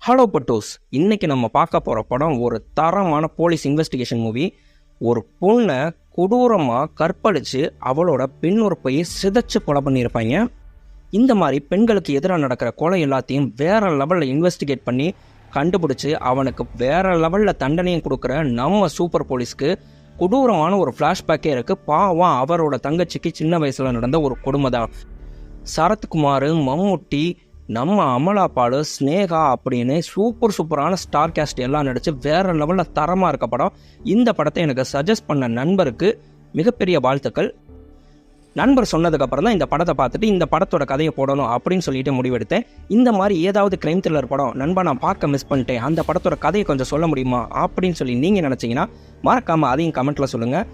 Hello பட்டோஸ், இன்னைக்கு நம்ம பார்க்க போகிற படம் ஒரு தரமான போலீஸ் இன்வெஸ்டிகேஷன் மூவி. ஒரு பொண்ணை கொடூரமாக கற்பழித்து அவளோட பெண் உறுப்பையை சிதைச்சு கொலை பண்ணியிருப்பாங்க. இந்த மாதிரி பெண்களுக்கு எதிராக நடக்கிற கொலை எல்லாத்தையும் வேற லெவலில் இன்வெஸ்டிகேட் பண்ணி கண்டுபிடிச்சி அவனுக்கு வேற லெவலில் தண்டனையும் கொடுக்குற நம்ம சூப்பர் போலீஸ்க்கு கொடூரமான ஒரு ஃப்ளாஷ்பேக்கே இருக்குது. பாவம் அவரோட தங்கச்சிக்கு சின்ன வயசில் நடந்த ஒரு கொடுமை தான். சரத்குமார், மம்முட்டி, நம்ம அமலா பாலு, ஸ்னேகா அப்படின்னு சூப்பரான ஸ்டார் கேஸ்ட் எல்லாம் நடித்து வேற லெவலில் தரமாக இருக்க படம். இந்த படத்தை எனக்கு சஜஸ்ட் பண்ண நண்பருக்கு மிகப்பெரிய வாழ்த்துக்கள். நண்பர் சொன்னதுக்கப்புறம் தான் இந்த படத்தை பார்த்துட்டு இந்த படத்தோட கதையை போடணும் அப்படின்னு சொல்லிட்டு முடிவெடுத்தேன். இந்த மாதிரி ஏதாவது கிரைம் த்ரில்லர் படம் நண்பா நான் பார்க்க மிஸ் பண்ணிட்டேன், அந்த படத்தோட கதையை கொஞ்சம் சொல்ல முடியுமா அப்படின்னு சொல்லி நீங்கள் நினச்சிங்கன்னா மறக்காமல் அதையும் கமெண்ட்டில் சொல்லுங்கள்.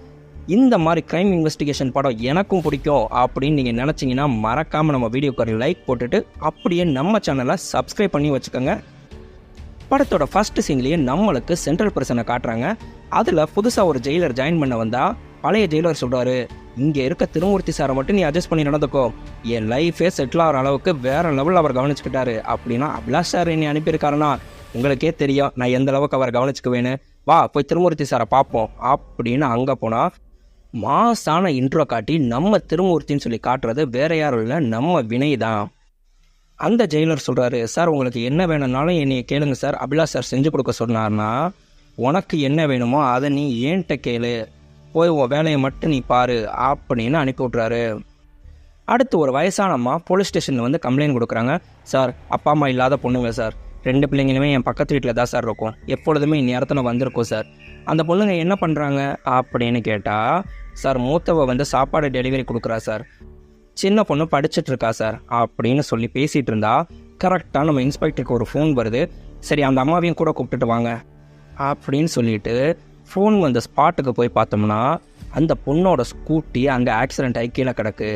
இந்த மாதிரி கிரைம் இன்வெஸ்டிகேஷன் படம் எனக்கும் பிடிக்கும் அப்படின்னு நீங்கள் நினச்சிங்கன்னா மறக்காமல் நம்ம வீடியோக்கு ஒரு லைக் போட்டுட்டு அப்படியே நம்ம சேனலை சப்ஸ்கிரைப் பண்ணி வச்சுக்கோங்க. படத்தோட ஃபர்ஸ்ட் சீன்லேயே நம்மளுக்கு சென்ட்ரல் பிரசனை காட்டுறாங்க. அதில் புதுசாக ஒரு ஜெயிலர் ஜாயின் பண்ண வந்தால் பழைய ஜெயிலர் சொல்கிறாரு, இங்கே இருக்க திருமூர்த்தி சாரை மட்டும் நீ அட்ஜஸ்ட் பண்ணி நடந்துக்கோ, என் லைஃபே செட்டில் ஆகிற அளவுக்கு வேறு லெவலில் அவர் கவனிச்சுக்கிட்டாரு அப்படின்னா அபிலாஷ் சார் என்னை அனுப்பியிருக்காருன்னா உங்களுக்கே தெரியும் நான் எந்த அளவுக்கு அவர் கவனிச்சுக்குவேன்னு. வா போய் திருமூர்த்தி சாரை பார்ப்போம் அப்படின்னு அங்கே போனால் மாசான இன்ட்ரோ காட்டி நம்ம திருமூர்த்தின்னு சொல்லி காட்டுறது வேற யாரும் இல்லை, நம்ம வினய் தான். அந்த ஜெயிலர் சொல்கிறாரு, சார் உங்களுக்கு என்ன வேணும்னாலும் என்னைய கேளுங்க சார், அபிலாஷ் சார் செஞ்சு கொடுக்க சொன்னார்னா உனக்கு என்ன வேணுமோ அதை நீ ஏன்ட்ட கேளு, போய் உன் வேலையை மட்டும் நீ பாரு அப்படின்னு அனுப்பி விட்றாரு. அடுத்து ஒரு வயசான அம்மா போலீஸ் ஸ்டேஷனில் வந்து கம்ப்ளைண்ட் கொடுக்குறாங்க. சார் அப்பா அம்மா இல்லாத பொண்ணுங்க சார், 2 பிள்ளைங்களுமே என் பக்கத்து வீட்டில் தான் சார் இருக்கும், எப்பொழுதுமே இந்நேரத்தில் வந்திருக்கோம் சார். அந்த பொண்ணுங்க என்ன பண்ணுறாங்க அப்படின்னு கேட்டால், சார் மூத்தவ வந்து சாப்பாடு டெலிவரி கொடுக்குறா சார், சின்ன பொண்ணு படிச்சுட்டு இருக்கா சார் அப்படின்னு சொல்லி பேசிகிட்டு இருந்தா கரெக்டாக நம்ம இன்ஸ்பெக்டருக்கு ஒரு ஃபோன் வருது. சரி அந்த அம்மாவையும் கூட கூப்பிட்டுட்டு வாங்க அப்படின்னு சொல்லிட்டு ஃபோன் வந்த ஸ்பாட்டுக்கு போய் பார்த்தோம்னா அந்த பொண்ணோட ஸ்கூட்டி அங்கே ஆக்சிடென்ட் ஆகி கீழே கிடக்கு.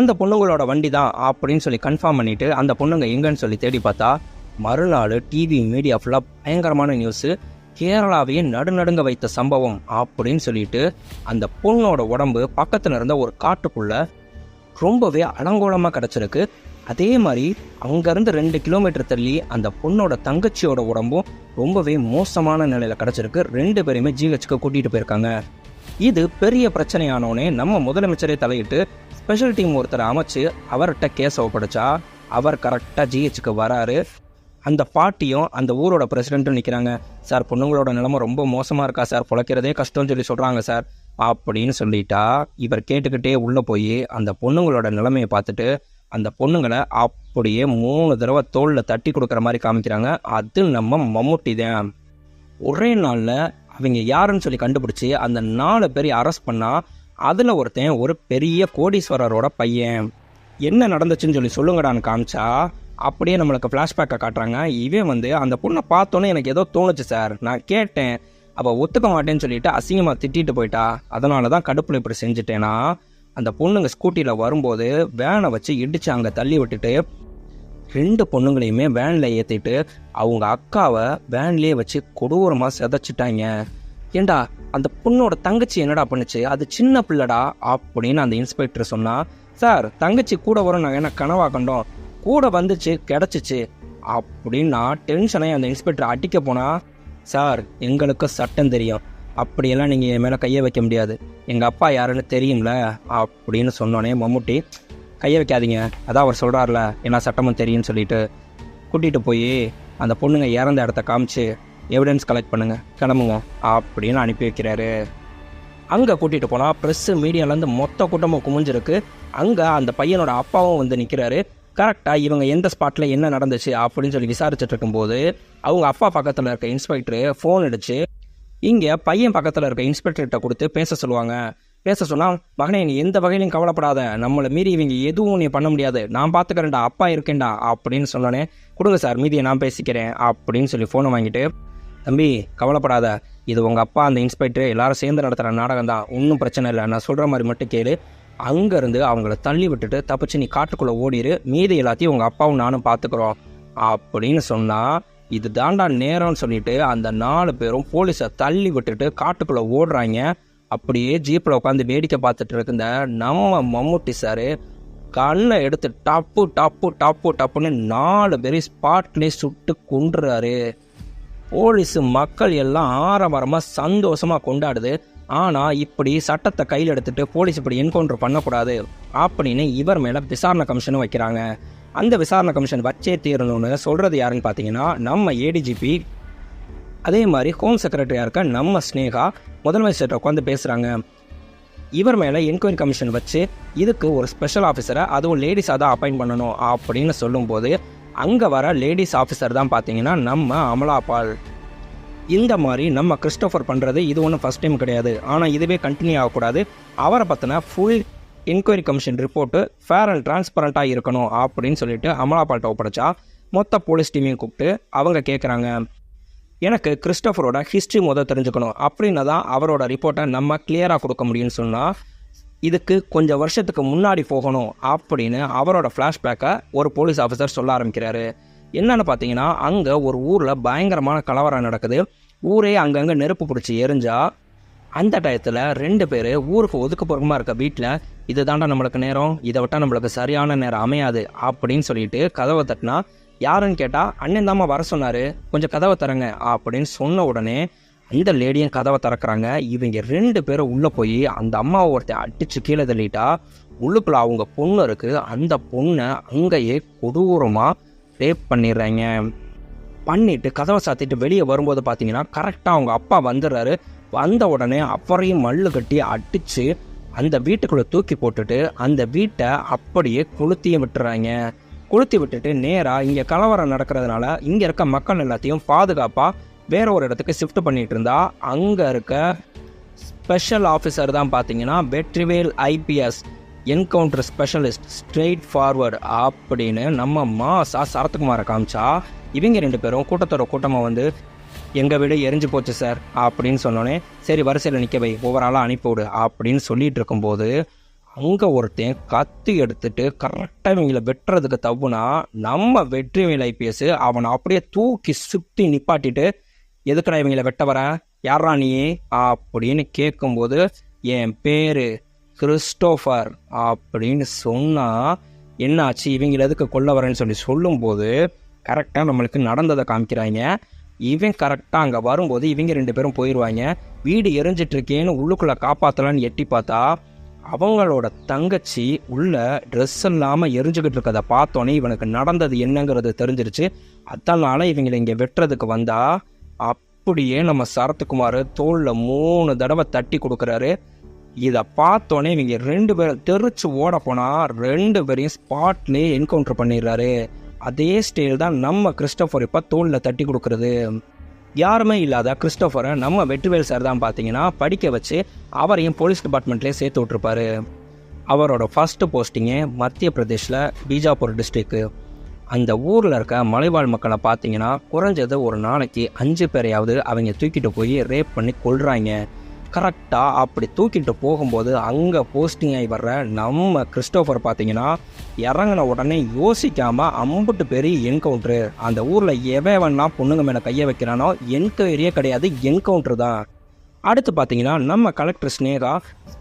அந்த பொண்ணுங்களோட வண்டி தான் அப்படின்னு சொல்லி கன்ஃபார்ம் பண்ணிவிட்டு அந்த பொண்ணுங்க எங்கன்னு சொல்லி தேடி பார்த்தா மறுநாள் டிவி மீடியா ஃபுல்லாக பயங்கரமான நியூஸு, கேரளாவையே நடுநடுங்க வைத்த சம்பவம் அப்படின்னு சொல்லிட்டு அந்த பொண்ணோட உடம்பு பக்கத்தில் இருந்த ஒரு காட்டுக்குள்ள ரொம்பவே அலங்கோலமாக கிடச்சிருக்கு. அதே மாதிரி அங்கேருந்து 2 கிலோமீட்டர் தள்ளி அந்த பொண்ணோட தங்கச்சியோட உடம்பும் ரொம்பவே மோசமான நிலையில் கிடச்சிருக்கு. 2 பேரையுமே ஜிஹெச்சுக்கு கூட்டிகிட்டு போயிருக்காங்க. இது பெரிய பிரச்சனையானோடனே நம்ம முதலமைச்சரே தலையிட்டு ஸ்பெஷல் டீம் ஒருத்தரை அமைச்சு அவர்கிட்ட கேஸை ஒப்படைச்சா அவர் கரெக்டாக ஜிஹெச்சுக்கு வராரு. அந்த பாட்டியும் அந்த ஊரோட பிரசிடென்ட்டும் நிற்கிறாங்க. சார் பொண்ணுங்களோட நிலைமை ரொம்ப மோசமாக இருக்கா சார், பிழைக்கிறதே கஷ்டம்னு சொல்லி சொல்கிறாங்க சார் அப்படின்னு சொல்லிட்டா இவர் கேட்டுக்கிட்டே உள்ளே போய் அந்த பொண்ணுங்களோட நிலைமையை பார்த்துட்டு அந்த பொண்ணுங்களை அப்படியே 3 தடவை தோளில் தட்டி கொடுக்குற மாதிரி காமிக்கிறாங்க. அது நம்ம மம்முட்டி தான். ஒரே நாளில் அவங்க யாருன்னு சொல்லி கண்டுபிடிச்சி அந்த 4 பேரை அரெஸ்ட் பண்ணால் அதில் ஒருத்தன் ஒரு பெரிய கோடீஸ்வரரோட பையன். என்ன நடந்துச்சுன்னு சொல்லி சொல்லுங்கடான்னு காமிச்சா அப்படியே நம்மளுக்கு ஃப்ளாஷ்பேக்கை காட்டுறாங்க. இவன் வந்து அந்த பொண்ணை பார்த்தோன்னே எனக்கு ஏதோ தோணுச்சு சார், நான் கேட்டேன், அவள் ஒத்துக்க மாட்டேன்னு சொல்லிட்டு அசிங்கமாக திட்டிட்டு போயிட்டா, அதனால தான் கடுப்பில் இப்படி செஞ்சுட்டேன்னா அந்த பொண்ணுங்க ஸ்கூட்டியில் வரும்போது வேனை வச்சு இடித்து அங்கே தள்ளி விட்டுட்டு 2 பொண்ணுங்களையுமே வேனில் ஏற்றிட்டு அவங்க அக்காவை வேன்லேயே வச்சு கொடூரமாக சிதைச்சிட்டாங்க. ஏண்டா அந்த பொண்ணோட தங்கச்சி என்னடா பண்ணுச்சு, அது சின்ன பிள்ளடா அப்படின்னு அந்த இன்ஸ்பெக்டர் சொன்னா. சார் தங்கச்சி கூட வரும் நாங்கள் என்ன கனவா கண்டோம், கூட வந்துச்சு கிடச்சிச்சு அப்படின்னா டென்ஷனாக அந்த இன்ஸ்பெக்டர் அடிக்க போனா, சார் எங்களுக்கு சட்டம் தெரியும், அப்படியெல்லாம் நீங்கள் என் மேலே கையை வைக்க முடியாது, எங்கள் அப்பா யாருன்னு தெரியும்ல அப்படின்னு சொன்னோன்னே மம்முட்டி கையை வைக்காதீங்க, அதான் அவர் சொல்கிறார்ல என்ன சட்டமும் தெரியும்னு சொல்லிட்டு கூட்டிகிட்டு போய் அந்த பொண்ணுங்க இறந்த இடத்த காமிச்சு எவிடன்ஸ் கலெக்ட் பண்ணுங்க, கிளம்புங்க அப்படின்னு அனுப்பி வைக்கிறாரு. அங்கே கூட்டிகிட்டு போனால் ப்ரெஸ்ஸு மீடியாலேருந்து மொத்த கூட்டமும் குமிஞ்சிருக்கு. அங்கே அந்த பையனோட அப்பாவும் வந்து நிற்கிறாரு. கரெக்டாக இவங்க எந்த ஸ்பாட்டில் என்ன நடந்துச்சு அப்படின்னு சொல்லி விசாரிச்சுட்டு இருக்கும்போது அவங்க அப்பா பக்கத்தில் இருக்க இன்ஸ்பெக்டரு ஃபோன் அடிச்சு இங்கே பையன் பக்கத்தில் இருக்க இன்ஸ்பெக்டர்கிட்ட கொடுத்து பேச சொல்லுவாங்க. பேச சொன்னால், மகனே நீ எந்த வகையிலையும் கவலைப்படாத, நம்மளை மீறி இவங்க எதுவும் நீ பண்ண முடியாது, நான் பார்த்துக்கிறேன்டா, அப்பா இருக்கேன்டா அப்படின்னு சொன்னோன்னே கொடுங்க சார் மீதியை நான் பேசிக்கிறேன் அப்படின்னு சொல்லி ஃபோனை வாங்கிட்டு, தம்பி கவலைப்படாத, இது உங்கள் அப்பா அந்த இன்ஸ்பெக்டர் எல்லாரும் சேர்ந்து நடத்துகிற நாடகம் தான், ஒன்றும் பிரச்சனை இல்லை, நான் சொல்கிற மாதிரி மட்டும் கேளு, அங்கேருந்து அவங்கள தள்ளி விட்டுட்டு தப்பிச்சு நீ காட்டுக்குள்ளே ஓடிடு, மீதி எல்லாத்தையும் உங்கள் அப்பாவும் நானும் பார்த்துக்குறோம் அப்படின்னு சொன்னால் இது தாண்டா நேரம்னு சொல்லிட்டு அந்த 4 பேரும் போலீஸை தள்ளி விட்டுட்டு காட்டுக்குள்ளே ஓடுறாங்க. அப்படியே ஜீப்பில் உட்காந்து வேடிக்கை பார்த்துட்டு இருந்த நம்ம மம்முட்டி சார் கண்ணை எடுத்து டப்புன்னு 4 பேரையும் ஸ்பாட்லேயே சுட்டு கொன்றுறாரு. போலீஸு மக்கள் எல்லாம் ஆரவாரமாக சந்தோஷமாக கொண்டாடுது. ஆனால் இப்படி சட்டத்தை கையில் எடுத்துகிட்டு போலீஸ் இப்படி என்கவுண்டர் பண்ணக்கூடாது அப்படின்னு இவர் மேலே விசாரணை கமிஷனும் வைக்கிறாங்க. அந்த விசாரணை கமிஷன் வச்சே தீரணும்னு சொல்கிறது யாருன்னு பார்த்தீங்கன்னா நம்ம ஏடிஜிபி, அதே மாதிரி ஹோம் செக்ரட்டரியாக இருக்க நம்ம ஸ்னேகா முதலமைச்சர்கிட்ட உட்காந்து பேசுகிறாங்க. இவர் மேலே என்கொயரி கமிஷன் வச்சு இதுக்கு ஒரு ஸ்பெஷல் ஆஃபீஸரை, அதுவும் லேடிஸாக தான் அப்பாயிண்ட் பண்ணணும் அப்படின்னு சொல்லும்போது அங்கே வர லேடிஸ் ஆஃபீஸர் தான் பார்த்தீங்கன்னா நம்ம அமலாபால். இந்த மாதிரி நம்ம கிறிஸ்டோஃபர் பண்ணுறது இது ஒன்றும் ஃபஸ்ட் டைம் கிடையாது. ஆனால் இதுவே கண்டினியூ ஆகக்கூடாது. அவரை பற்றின full enquiry commission report fair and டிரான்ஸ்பரண்ட்டாக இருக்கணும் அப்படின்னு சொல்லிட்டு அமலாபால்கிட்ட ஒப்படைச்சா மொத்த போலீஸ் டீமையும் கூப்பிட்டு அவங்க கேட்குறாங்க, எனக்கு கிறிஸ்டோஃபரோட ஹிஸ்ட்ரி தெரிஞ்சுக்கணும். அப்படின்னா தான் அவரோட ரிப்போர்ட்டை நம்ம கிளியராக கொடுக்க முடியும்னு சொன்னால் இதுக்கு கொஞ்சம் வருஷத்துக்கு முன்னாடி போகணும் அப்படின்னு அவரோட ஃப்ளாஷ்பேக்கை ஒரு போலீஸ் ஆஃபீஸர் சொல்ல ஆரம்பிக்கிறாரு. என்னென்னு பார்த்தீங்கன்னா, அங்கே ஒரு ஊரில் பயங்கரமான கலவரம் நடக்குது. ஊரே அங்கங்கே நெருப்பு பிடிச்சி எரிஞ்சா அந்த டயத்தில் 2 பேர் ஊருக்கு ஒதுக்குப்புறமாக இருக்க வீட்டில் இது தாண்டா நம்மளுக்கு நேரம், இதை விட்டால் நம்மளுக்கு சரியான நேரம் அமையாது அப்படின்னு சொல்லிட்டு கதவை தட்டினா, யாருன்னு கேட்டால் அண்ணன் தாம்மா வர சொன்னார், கொஞ்சம் கதவை தரங்க அப்படின்னு சொன்ன உடனே அந்த லேடியும் கதவை திறக்கிறாங்க. இவங்க 2 பேரும் உள்ளே போய் அந்த அம்மாவை ஒருத்தர் அடித்து கீழே தள்ளிட்டா, உள்ளுக்குள்ள அவங்க பொண்ணு இருக்குது. அந்த பொண்ணை அங்கேயே கொடூரமாக ரேப் பண்ணிடுறாங்க. பண்ணிவிட்டு கதவை சாத்திட்டு வெளியே வரும்போது பார்த்தீங்கன்னா கரெக்டாக அவங்க அப்பா வந்துடுறாரு. வந்த உடனே அவரையும் மல்லு கட்டி அடித்து அந்த வீட்டுக்குள்ளே தூக்கி போட்டுட்டு அந்த வீட்டை அப்படியே கொளுத்தியும் விட்டுறாங்க. கொளுத்தி விட்டுட்டு நேராக இங்கே கலவரம் நடக்கிறதுனால இங்கே இருக்க மக்கள் எல்லாத்தையும் பாதுகாப்பாக வேற ஒரு இடத்துக்கு ஷிஃப்ட் பண்ணிகிட்டு இருந்தா, அங்கே இருக்க ஸ்பெஷல் ஆஃபீஸர் தான் பார்த்தீங்கன்னா Vetrivel IPS, encounter specialist, straight forward அப்படின்னு நம்ம மாசா சரத்குமாரை காமிச்சா, இவங்க 2 பேரும் கூட்டத்தோட கூட்டமாக வந்து எங்கள் வீடு எரிஞ்சு போச்சு சார் அப்படின்னு சொன்னோன்னே, சரி வரிசையில் நிற்க வை, ஒவ்வொரு ஆளாக அனுப்பிவிடு அப்படின்னு சொல்லிட்டு இருக்கும்போது அங்கே ஒருத்தன் கத்தி எடுத்துட்டு கரெக்டாக இவங்களை வெட்டுறதுக்கு தப்புனா நம்ம வெற்றிவேல் IPS அவனை அப்படியே தூக்கி சுற்றி நிப்பாட்டிட்டு, எதுக்குடா இவங்களை வெட்ட வர, யாரா நீ அப்படின்னு கேட்கும்போது, என் பேர் கிறிஸ்டோஃபர் அப்படின்னு சொன்னால் என்னாச்சு, இவங்களை எதுக்கு கொல்ல வரேன்னு சொல்லி சொல்லும்போது கரெக்டாக நம்மளுக்கு நடந்ததை காமிக்கிறாங்க. இவன் கரெக்டாக அங்கே வரும்போது இவங்க 2 பேரும் போயிடுவாங்க. வீடு எரிஞ்சிட்ருக்கேன்னு உள்ளுக்குள்ளே காப்பாற்றலான்னு எட்டி பார்த்தா அவங்களோட தங்கச்சி உள்ள ட்ரெஸ் இல்லாமல் எரிஞ்சுக்கிட்டு இருக்கதை பார்த்தோன்னே இவனுக்கு நடந்தது என்னங்கிறது தெரிஞ்சிருச்சு. அதனால இவங்களை இங்கே வெட்டுறதுக்கு வந்தா அப்படியே நம்ம சரத்குமார் தோளில் 3 தடவை தட்டி கொடுக்குறாரு. இதை பார்த்தோன்னே இவங்க 2 பேரும் தெரிச்சு ஓட போனால் 2 பேரையும் ஸ்பாட்லேயே என்கவுண்டர் பண்ணிடுறாரு. அதே ஸ்டைல் தான் நம்ம கிறிஸ்டோஃபர் இப்போ தோளில் தட்டி கொடுக்குறது. யாருமே இல்லாத கிறிஸ்டோஃபரை நம்ம வெற்றிவேல் சார் தான் பார்த்தீங்கன்னா படிக்க வச்சு அவரையும் போலீஸ் டிபார்ட்மெண்ட்லேயே சேர்த்து விட்ருப்பாரு. அவரோட ஃபஸ்ட்டு போஸ்டிங்கே மத்திய பிரதேஷில் பீஜாப்பூர் டிஸ்ட்ரிக்கு. அந்த ஊரில் இருக்க மலைவாழ் மக்களை பார்த்தீங்கன்னா குறைஞ்சது ஒரு நாளைக்கு 5 பேரையாவது அவங்க தூக்கிட்டு போய் ரேப் பண்ணி கொள்கிறாங்க. கரெக்டாக அப்படி தூக்கிட்டு போகும்போது அங்கே போஸ்டிங் ஆகி வர்ற நம்ம கிறிஸ்டோஃபர் பார்த்தீங்கன்னா இறங்கின உடனே யோசிக்காமல் 50 பேர் என்கவுண்ட்ரு. அந்த ஊரில் எவன்னா பொண்ணுங்க மேலே கையை வைக்கிறானோ என்கொயரியே கிடையாது, என்கவுண்ட்ரு தான். அடுத்து பார்த்தீங்கன்னா நம்ம கலெக்டர் ஸ்னேகா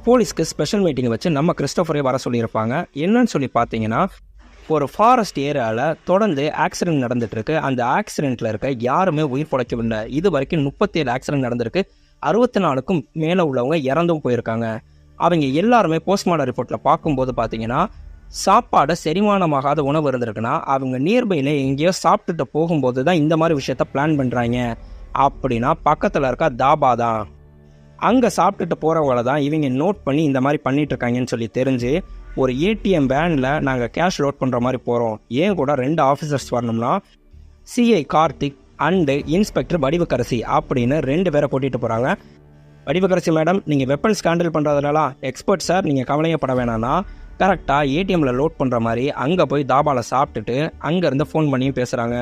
போலீஸ்க்கு ஸ்பெஷல் மீட்டிங் வச்சு நம்ம கிறிஸ்டோஃபரே வர சொல்லியிருப்பாங்க. என்னன்னு சொல்லி பார்த்தீங்கன்னா, ஒரு ஃபாரஸ்ட் ஏரியாவில் தொடர்ந்து ஆக்சிடென்ட் நடந்துகிட்ருக்கு. அந்த ஆக்சிடெண்ட்டில் இருக்க யாருமே உயிர் பிழைக்கவில்லை. இது வரைக்கும் 37 ஆக்சிடென்ட் நடந்திருக்கு. 64க்கும் மேலே உள்ளவங்க இறந்தும் போயிருக்காங்க. அவங்க எல்லாருமே போஸ்ட்மார்ட்டம் ரிப்போர்ட்டில் பார்க்கும்போது பார்த்தீங்கன்னா சாப்பாடு செரிமானமாகாத உணவு இருந்திருக்குன்னா அவங்க நியர்பையில் எங்கேயோ சாப்பிட்டுட்டு போகும்போது தான் இந்த மாதிரி விஷயத்த பிளான் பண்ணுறாங்க. அப்படின்னா பக்கத்தில் இருக்க தாபா தான். அங்கே சாப்பிட்டுட்டு போகிறவங்கள தான் இவங்க நோட் பண்ணி இந்த மாதிரி பண்ணிகிட்ருக்காங்கன்னு சொல்லி தெரிஞ்சு ஒரு ATM வேனில் நாங்கள் கேஷ் லோட் பண்ணுற மாதிரி போகிறோம். ஏன் கூட 2 ஆஃபீஸர்ஸ் வரணும்னா CI Karthik and inspector Vadivukkarasi அப்படின்னு 2 பேரை கூட்டிகிட்டு போகிறாங்க. வடிவுக்கரசி மேடம், நீங்கள் வெப்பன்ஸ் ஹேண்டில் பண்ணுறதுலாம் எக்ஸ்பர்ட் சார், நீங்கள் கவலையப்பட வேணான்னா கரெக்டாக ATMல லோட் பண்ணுற மாதிரி அங்கே போய் தாபாவில் சாப்பிட்டுட்டு அங்கேருந்து ஃபோன் பண்ணி பேசுகிறாங்க.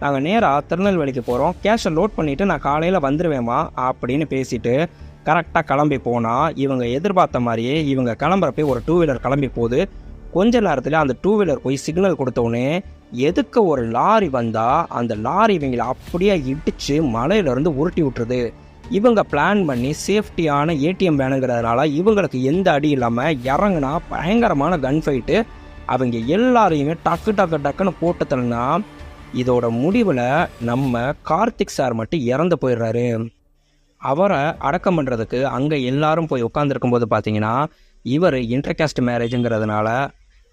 நாங்கள் நேராக திருநெல்வேலிக்கு போகிறோம், கேஷை லோட் பண்ணிவிட்டு நான் காலையில் வந்துடுவேம்மா அப்படின்னு பேசிட்டு கரெக்டாக கிளம்பி போனால் இவங்க எதிர்பார்த்த மாதிரியே இவங்க கிளம்புறப்போ ஒரு 2 வீலர் கிளம்பி போகுது. கொஞ்ச நேரத்தில் அந்த 2 வீலர் போய் சிக்னல் கொடுத்தோடனே எதுக்கு ஒரு லாரி வந்தால் அந்த லாரி இவங்களை அப்படியே இடித்து மலையிலேருந்து உருட்டி விட்டுருது. இவங்க பிளான் பண்ணி சேஃப்டியான ATM வேணுங்கிறதுனால இவங்களுக்கு எந்த அடி இல்லாமல் இறங்குனா பயங்கரமான கன் ஃபைட்டு. அவங்க எல்லாரையுமே டக்கு டக்கு டக்குன்னு போட்டு தள்ளினா இதோட முடிவில் நம்ம கார்த்திக் சார் மட்டும் இறந்து போயிடுறாரு. அவரை அடக்கம் பண்ணுறதுக்கு அங்கே எல்லாரும் போய் உட்காந்துருக்கும் போது பார்த்தீங்கன்னா இவர் இன்டர்காஸ்ட் மேரேஜுங்கிறதுனால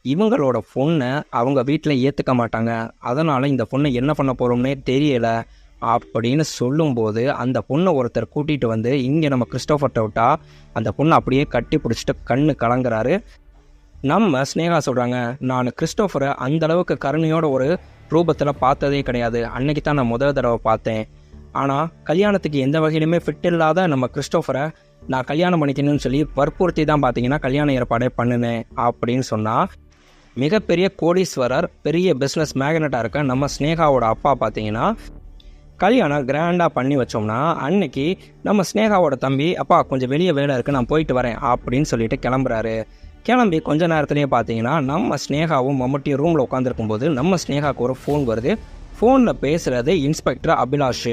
இவங்களோட பொண்ணை அவங்க வீட்டில் ஏற்றுக்க மாட்டாங்க. அதனால் இந்த பொண்ணை என்ன பண்ண போகிறோம்னே தெரியலை அப்படின்னு சொல்லும்போது அந்த பொண்ணை ஒருத்தர் கூட்டிகிட்டு வந்து இங்கே நம்ம கிறிஸ்டோஃபர்ட்ட விட்டா அந்த பொண்ணை அப்படியே கட்டி பிடிச்சிட்டு கண்ணு கலங்குறாரு. நம்ம ஸ்னேகா சொல்கிறாங்க, நான் கிறிஸ்டோஃபரை அந்தளவுக்கு கருணையோட ஒரு ரூபத்தில் பார்த்ததே கிடையாது. அன்னைக்கு தான் நான் முதல் தடவை பார்த்தேன். ஆனால் கல்யாணத்துக்கு எந்த வகையிலுமே ஃபிட் இல்லாத நம்ம கிறிஸ்டோஃபரை நான் கல்யாணம் பண்ணிக்கணும்னு சொல்லி வற்புறுத்தி தான் பார்த்தீங்கன்னா கல்யாண ஏற்பாடே பண்ணினேன் அப்படின்னு சொன்னால் மிகப்பெரிய கோடீஸ்வரர், பெரிய பிஸ்னஸ் மேக்னட்டாக இருக்க நம்ம ஸ்னேகாவோட அப்பா பார்த்தீங்கன்னா கல்யாணம் கிராண்டாக பண்ணி வச்சோம்னா அன்னைக்கு நம்ம ஸ்னேகாவோட தம்பி அப்பா கொஞ்சம் வெளியே வேலை இருக்குது நான் போயிட்டு வரேன் அப்படின்னு சொல்லிட்டு கிளம்புறாரு. கிளம்பி கொஞ்ச நேரத்துலேயே பார்த்தீங்கன்னா நம்ம ஸ்னேகாவும் மம்முட்டியும் ரூமில் உட்காந்துருக்கும்போது நம்ம ஸ்னேகாவுக்கு ஒரு ஃபோன் வருது. ஃபோனில் பேசுகிறது இன்ஸ்பெக்டர் அபிலாஷ்.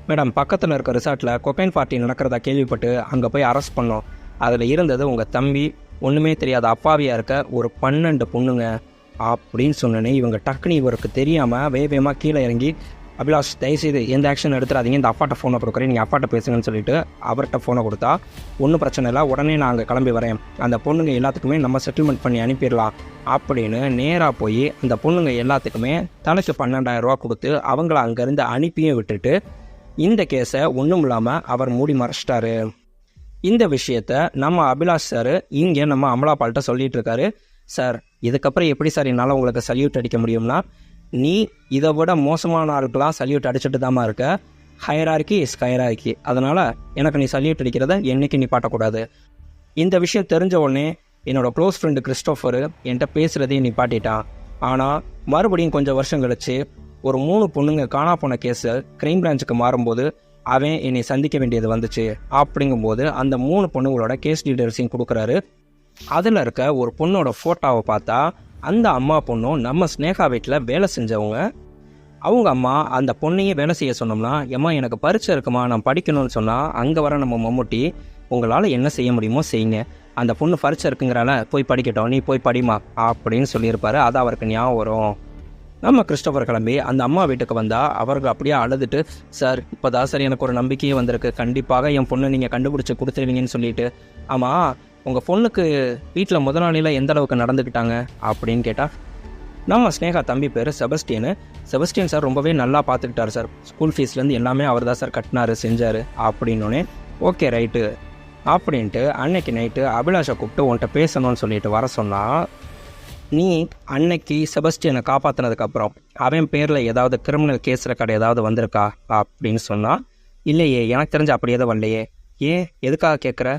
மேடம், பக்கத்தில் இருக்க ரிசார்ட்டில் கொக்கைன் பார்ட்டி நடக்கிறதா கேள்விப்பட்டு அங்கே போய் அரெஸ்ட் பண்ணோம். அதில் இருந்தது உங்கள் தம்பி, ஒன்றுமே தெரியாத அப்பாவியாக இருக்க ஒரு 12 பொண்ணுங்க அப்படின்னு சொன்னேன்னே இவங்க டக்குனு இவருக்கு தெரியாமல் வேகமாக கீழே இறங்கி, அபிலாஷ் தயவுசெய்து எந்த ஆக்ஷன் எடுத்துறாதீங்க, இந்த அப்பாட்ட ஃபோனை கொடுக்குறேன், நீங்கள் அப்பாட்ட பேசுங்கன்னு சொல்லிட்டு அவர்கிட்ட ஃபோனை கொடுத்தா ஒன்றும் பிரச்சனை இல்லை, உடனே நான் அங்கே கிளம்பி வரேன், அந்த பொண்ணுங்க எல்லாத்துக்குமே நம்ம செட்டில்மெண்ட் பண்ணி அனுப்பிடலாம் அப்படின்னு நேராக போய் அந்த பொண்ணுங்க எல்லாத்துக்குமே தலைக்கு 12,000 ரூபா கொடுத்து அவங்கள அங்கேருந்து அனுப்பியும் விட்டுட்டு இந்த கேஸை ஒன்றும் இல்லாமல் அவர் மூடி மறைச்சிட்டாரு. இந்த விஷயத்த நம்ம அபிலாஷ் சார் இங்கே நம்ம அமலாபால்கிட்ட சொல்லிட்டு இருக்காரு. சார், இதுக்கப்புறம் எப்படி சார் என்னால் உங்களுக்கு சல்யூட் அடிக்க முடியும்னா, நீ இதை விட மோசமான ஆளுக்கெல்லாம் சல்யூட் அடிச்சுட்டு தாமா இருக்க. Hierarchy is hierarchy. அதனால் எனக்கு நீ சல்யூட் அடிக்கிறத என்னைக்கு நீ பாட்டக்கூடாது. இந்த விஷயம் தெரிஞ்ச உடனே என்னோட க்ளோஸ் ஃப்ரெண்டு கிறிஸ்டோஃபரு என்கிட்ட பேசுகிறதையும் நீ பாட்டிட்டான். ஆனால் மறுபடியும் கொஞ்சம் வருஷம் கழிச்சு ஒரு 3 பொண்ணுங்க காணா போன கேஸை க்ரைம் பிரான்ச்சுக்கு மாறும்போது அவன் என்னை சந்திக்க வேண்டியது வந்துச்சு. அப்படிங்கும்போது அந்த 3 பொண்ணுங்களோட கேஸ் டீட்டெயில்ஸையும் கொடுக்குறாரு. அதில் இருக்க ஒரு பொண்ணோட ஃபோட்டோவை பார்த்தா அந்த அம்மா பொண்ணும் நம்ம ஸ்னேகா வீட்டில் வேலை செஞ்சவங்க. அவங்க அம்மா அந்த பொண்ணையே வேலை செய்ய சொன்னோம்னா, ஏம்மா எனக்கு பரீட்சை இருக்குமா, நான் படிக்கணும்னு சொன்னால் அங்கே வர நம்ம மம்முட்டி, உங்களால் என்ன செய்ய முடியுமோ செய்யுங்க, அந்த பொண்ணு பரீட்சை இருக்குங்கிறால போய் படிக்கட்டும், நீ போய் படிமா அப்படின்னு சொல்லியிருப்பாரு. அது அவருக்கு ஞாபகம் வரும். நம்ம கிறிஸ்டோஃபர் கிளம்பி அந்த அம்மா வீட்டுக்கு வந்தால் அவர்கள் அப்படியே அழுதுட்டு, சார் இப்போ தான் சார் எனக்கு ஒரு நம்பிக்கையே வந்திருக்கு, கண்டிப்பாக என் பொண்ணை நீங்கள் கண்டுபிடிச்சி கொடுத்துருவீங்கன்னு சொல்லிட்டு. ஆமாம், உங்கள் பொண்ணுக்கு வீட்டில் முதலாளியில் எந்த அளவுக்கு நடந்துக்கிட்டாங்க அப்படின்னு கேட்டால், நம்ம ஸ்னேகா தம்பி பேர் செபஸ்டியனு. செபஸ்டியன் சார் ரொம்பவே நல்லா பார்த்துக்கிட்டார் சார், ஸ்கூல் ஃபீஸ்லேருந்து எல்லாமே அவர் தான் சார் கட்டினார் செஞ்சார் அப்படின்னோடனே ஓகே ரைட்டு அப்படின்ட்டு அன்னைக்கு நைட்டு அபிலாஷை கூப்பிட்டு உன்கிட்ட பேசணும்னு சொல்லிட்டு வர சொன்னால், நீ அன்னைக்கு செபஸ்டியனை காப்பாற்றினதுக்கப்புறம் அவன் பேரில் ஏதாவது கிரிமினல் கேஸ் ரெக்கார்டு ஏதாவது வந்திருக்கா அப்படின்னு சொன்னால், இல்லையே, எனக்கு தெரிஞ்ச அப்படி எதுவும் வரலையே. ஏன், எதுக்காக கேட்குற?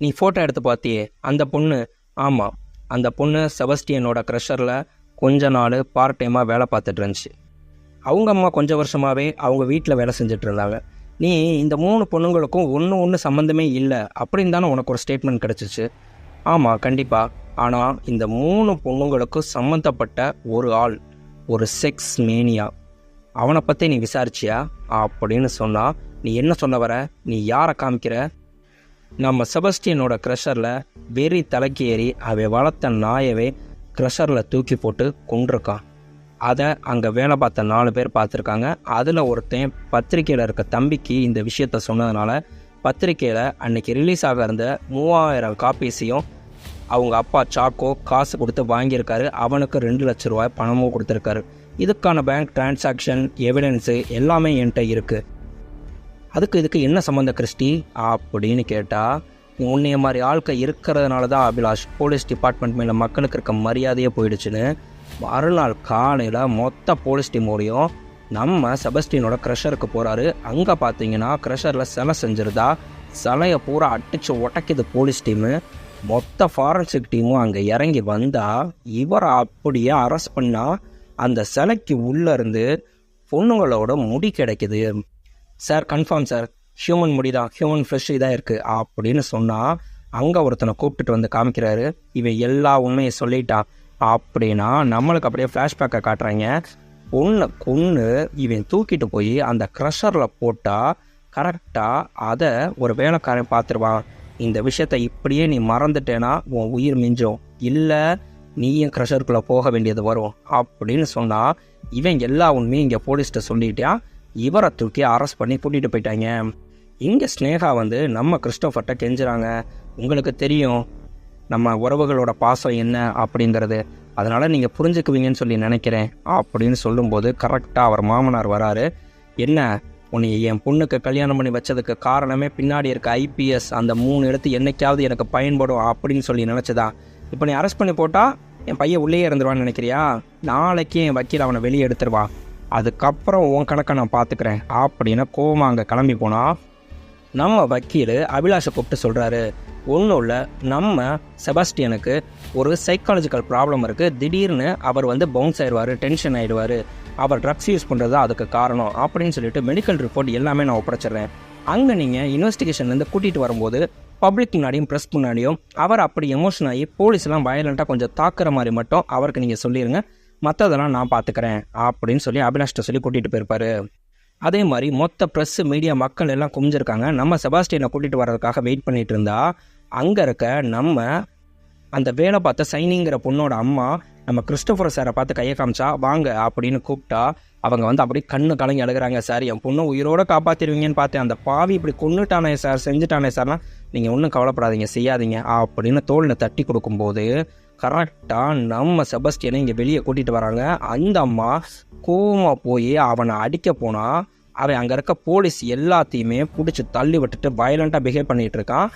நீ ஃபோட்டோ எடுத்து பார்த்தியே அந்த பொண்ணு. ஆமாம், அந்த பொண்ணு செபஸ்டியனோட க்ரஷரில் கொஞ்ச நாள் பார்ட் டைமாக வேலை பார்த்துட்டு இருந்துச்சு. அவங்க அம்மா கொஞ்சம் வருஷமாகவே அவங்க வீட்டில் வேலை செஞ்சுட்டு இருந்தாங்க. நீ இந்த 3 பொண்ணுங்களுக்கும் ஒன்று சம்மந்தமே இல்லை அப்படின்னு தானே உனக்கு ஒரு ஸ்டேட்மெண்ட் கிடச்சிச்சு. ஆமாம், கண்டிப்பாக. ஆனால் இந்த 3 பொண்ணுங்களுக்கும் சம்மந்தப்பட்ட ஒரு ஆள், ஒரு செக்ஸ் மேனியா, அவனை பற்றி நீ விசாரிச்சியா அப்படின்னு சொன்னால், நீ என்ன சொல்ல வர, நீ யாரை காமிக்கிற? நம்ம செபஸ்டியனோட க்ரஷரில் வெறி தலைக்கு ஏறி அவன் வளர்த்த நாயவே க்ரஷரில் தூக்கி போட்டு கொண்டிருக்கான். அதை அங்கே வேலை பார்த்த 4 பேர் பார்த்துருக்காங்க. அதில் ஒருத்தன் பத்திரிக்கையில் இருக்க தம்பிக்கு இந்த விஷயத்த சொன்னதுனால பத்திரிக்கையில் அன்னைக்கு ரிலீஸ் ஆக இருந்த 3000 காப்பீஸையும் அவங்க அப்பா சாக்கோ காசு கொடுத்து வாங்கியிருக்காரு. அவனுக்கு 2 லட்ச ரூபாய் பணமும் கொடுத்துருக்காரு. இதுக்கான பேங்க் டிரான்சாக்ஷன் எவிடன்ஸு எல்லாமே என்கிட்ட இருக்குது. இதுக்கு என்ன சம்மந்தம் கிறிஸ்டி அப்படின்னு கேட்டால், உன்னைய மாதிரி ஆட்கள் இருக்கிறதுனால தான் அபிலாஷ் போலீஸ் டிபார்ட்மெண்ட் மேலே மக்களுக்கு இருக்க மரியாதையே போயிடுச்சுன்னு மறுநாள் காலையில் மொத்த போலீஸ் டீமோடையும் நம்ம செபஸ்டியனோட க்ரஷருக்கு போகிறாரு. அங்கே பார்த்தீங்கன்னா க்ரஷரில் சிலை செஞ்சிருந்தா சிலையை பூரா அடித்து உடைக்குது போலீஸ் டீமு. மொத்த ஃபாரன்சிக் டீமும் அங்கே இறங்கி வந்தால் இவரை அப்படியே அரெஸ்ட் பண்ணால் அந்த சிலைக்கு உள்ளேருந்து பொண்ணுங்களோட முடி கிடைக்குது. சார் கன்ஃபார்ம் சார், ஹியூமன் முடி தான், ஹியூமன் ஃப்ரெஷ் இதாக இருக்குது அப்படின்னு சொன்னால் அங்கே ஒருத்தனை கூப்பிட்டுட்டு வந்து காமிக்கிறாரு. இவன் எல்லா உண்மையை சொல்லிட்டான் அப்படின்னா நம்மளுக்கு அப்படியே ஃப்ளாஷ்பேக்கை காட்டுறாங்க. பொண்ணை கொன்று இவன் தூக்கிட்டு போய் அந்த க்ரஷரில் போட்டால் கரெக்டாக அதை ஒரு வேலைக்காரன் பார்த்துருவான். இந்த விஷயத்தை இப்படியே நீ மறந்துட்டேன்னா உன் உயிர் மிஞ்சும், இல்லை நீயும் க்ரஷருக்குள்ளே போக வேண்டியது வரும் அப்படின்னு சொன்னால் இவன் எல்லா உண்மையும் இங்கே போலீஸ்கிட்ட சொல்லிட்டா இவரை தூக்கி அரெஸ்ட் பண்ணி கூட்டிகிட்டு போயிட்டாங்க. இங்கே ஸ்னேகா வந்து நம்ம கிறிஸ்டோஃபர்கிட்ட கெஞ்சுறாங்க, உங்களுக்கு தெரியும் நம்ம உறவுகளோட பாசம் என்ன அப்படிங்கிறது, அதனால் நீங்கள் புரிஞ்சுக்குவீங்கன்னு சொல்லி நினைக்கிறேன் அப்படின்னு சொல்லும்போது கரெக்டாக அவர் மாமனார் வராரு. என்ன உன்னை என் பொண்ணுக்கு கல்யாணம் பண்ணி வச்சதுக்கு காரணமே பின்னாடி இருக்க ஐபிஎஸ் அந்த 3 எழுத்து என்னைக்காவது எனக்கு பயன்படும் அப்படின்னு சொல்லி நினச்சதான். இப்போ நீ அரெஸ்ட் பண்ணி போட்டால் என் பையன் உள்ளே இருந்துருவான்னு நினைக்கிறியா? நாளைக்கு என் வக்கீல் அவனை வெளியே எடுத்துருவா, அதுக்கப்புறம் உன் கணக்கை நான் பார்த்துக்கிறேன் அப்படின்னு கோவமா அங்கே கிளம்பி போனால் நம்ம வக்கீல் அபிலாஷை கூப்பிட்டு சொல்கிறாரு, ஒன்றும் இல்லை, நம்ம செபாஸ்டியனுக்கு ஒரு சைக்காலஜிக்கல் ப்ராப்ளம் இருக்குது, திடீர்னு அவர் வந்து பவுன்ஸ் ஆயிடுவார், டென்ஷன் ஆகிடுவார், அவர் ட்ரக்ஸ் யூஸ் பண்ணுறது அதுக்கு காரணம் அப்படின்னு சொல்லிட்டு மெடிக்கல் ரிப்போர்ட் எல்லாமே நான் ஒப்படைச்சிட்றேன். அங்கே நீங்கள் இன்வெஸ்டிகேஷன்லேருந்து கூட்டிகிட்டு வரும்போது பப்ளிக் முன்னாடியும் ப்ரெஸ் முன்னாடியும் அவர் அப்படி எமோஷன் ஆகி போலீஸ்லாம் வயலண்ட்டாக கொஞ்சம் தாக்குற மாதிரி மட்டும் அவருக்கு நீங்கள் சொல்லிடுங்க, மற்றதெல்லாம் நான் பார்த்துக்கிறேன் அப்படின்னு சொல்லி அபிலாஷ்ட சொல்லி கூட்டிகிட்டு போயிருப்பார். அதே மாதிரி மொத்த ப்ரெஸ்ஸு மீடியா மக்கள் எல்லாம் குமிஞ்சிருக்காங்க. நம்ம செபாஸ்டியனை கூட்டிகிட்டு வர்றதுக்காக வெயிட் பண்ணிகிட்டு இருந்தா அங்கே இருக்க நம்ம அந்த வேலை பார்த்த சைனிங்கிற பொண்ணோட அம்மா நம்ம கிறிஸ்டோஃபர் சாரை பார்த்து கையை காமிச்சா, வாங்க அப்படின்னு கூப்பிட்டா அவங்க வந்து அப்படியே கண்ணு கலங்கி அழுகிறாங்க. சார் என் பொண்ணை உயிரோடு காப்பாற்றிடுவீங்கன்னு பார்த்தேன், அந்த பாவி இப்படி கொண்டுட்டானே சார், செஞ்சுட்டானே சார்னா நீங்கள் ஒன்றும் கவலைப்படாதீங்க, செய்யாதீங்க அப்படின்னு தோளில் தட்டி கொடுக்கும்போது கரெக்டாக நம்ம செபாஸ்டியனை இங்கே வெளியே கூட்டிகிட்டு வராங்க. அந்த அம்மா கோவமாக போய் அவனை அடிக்க போனால் அவன் அங்கே இருக்க போலீஸ் எல்லாத்தையுமே பிடிச்சி தள்ளி விட்டுட்டு வயலண்ட்டாக பிஹேவ் பண்ணிகிட்டு இருக்கான்.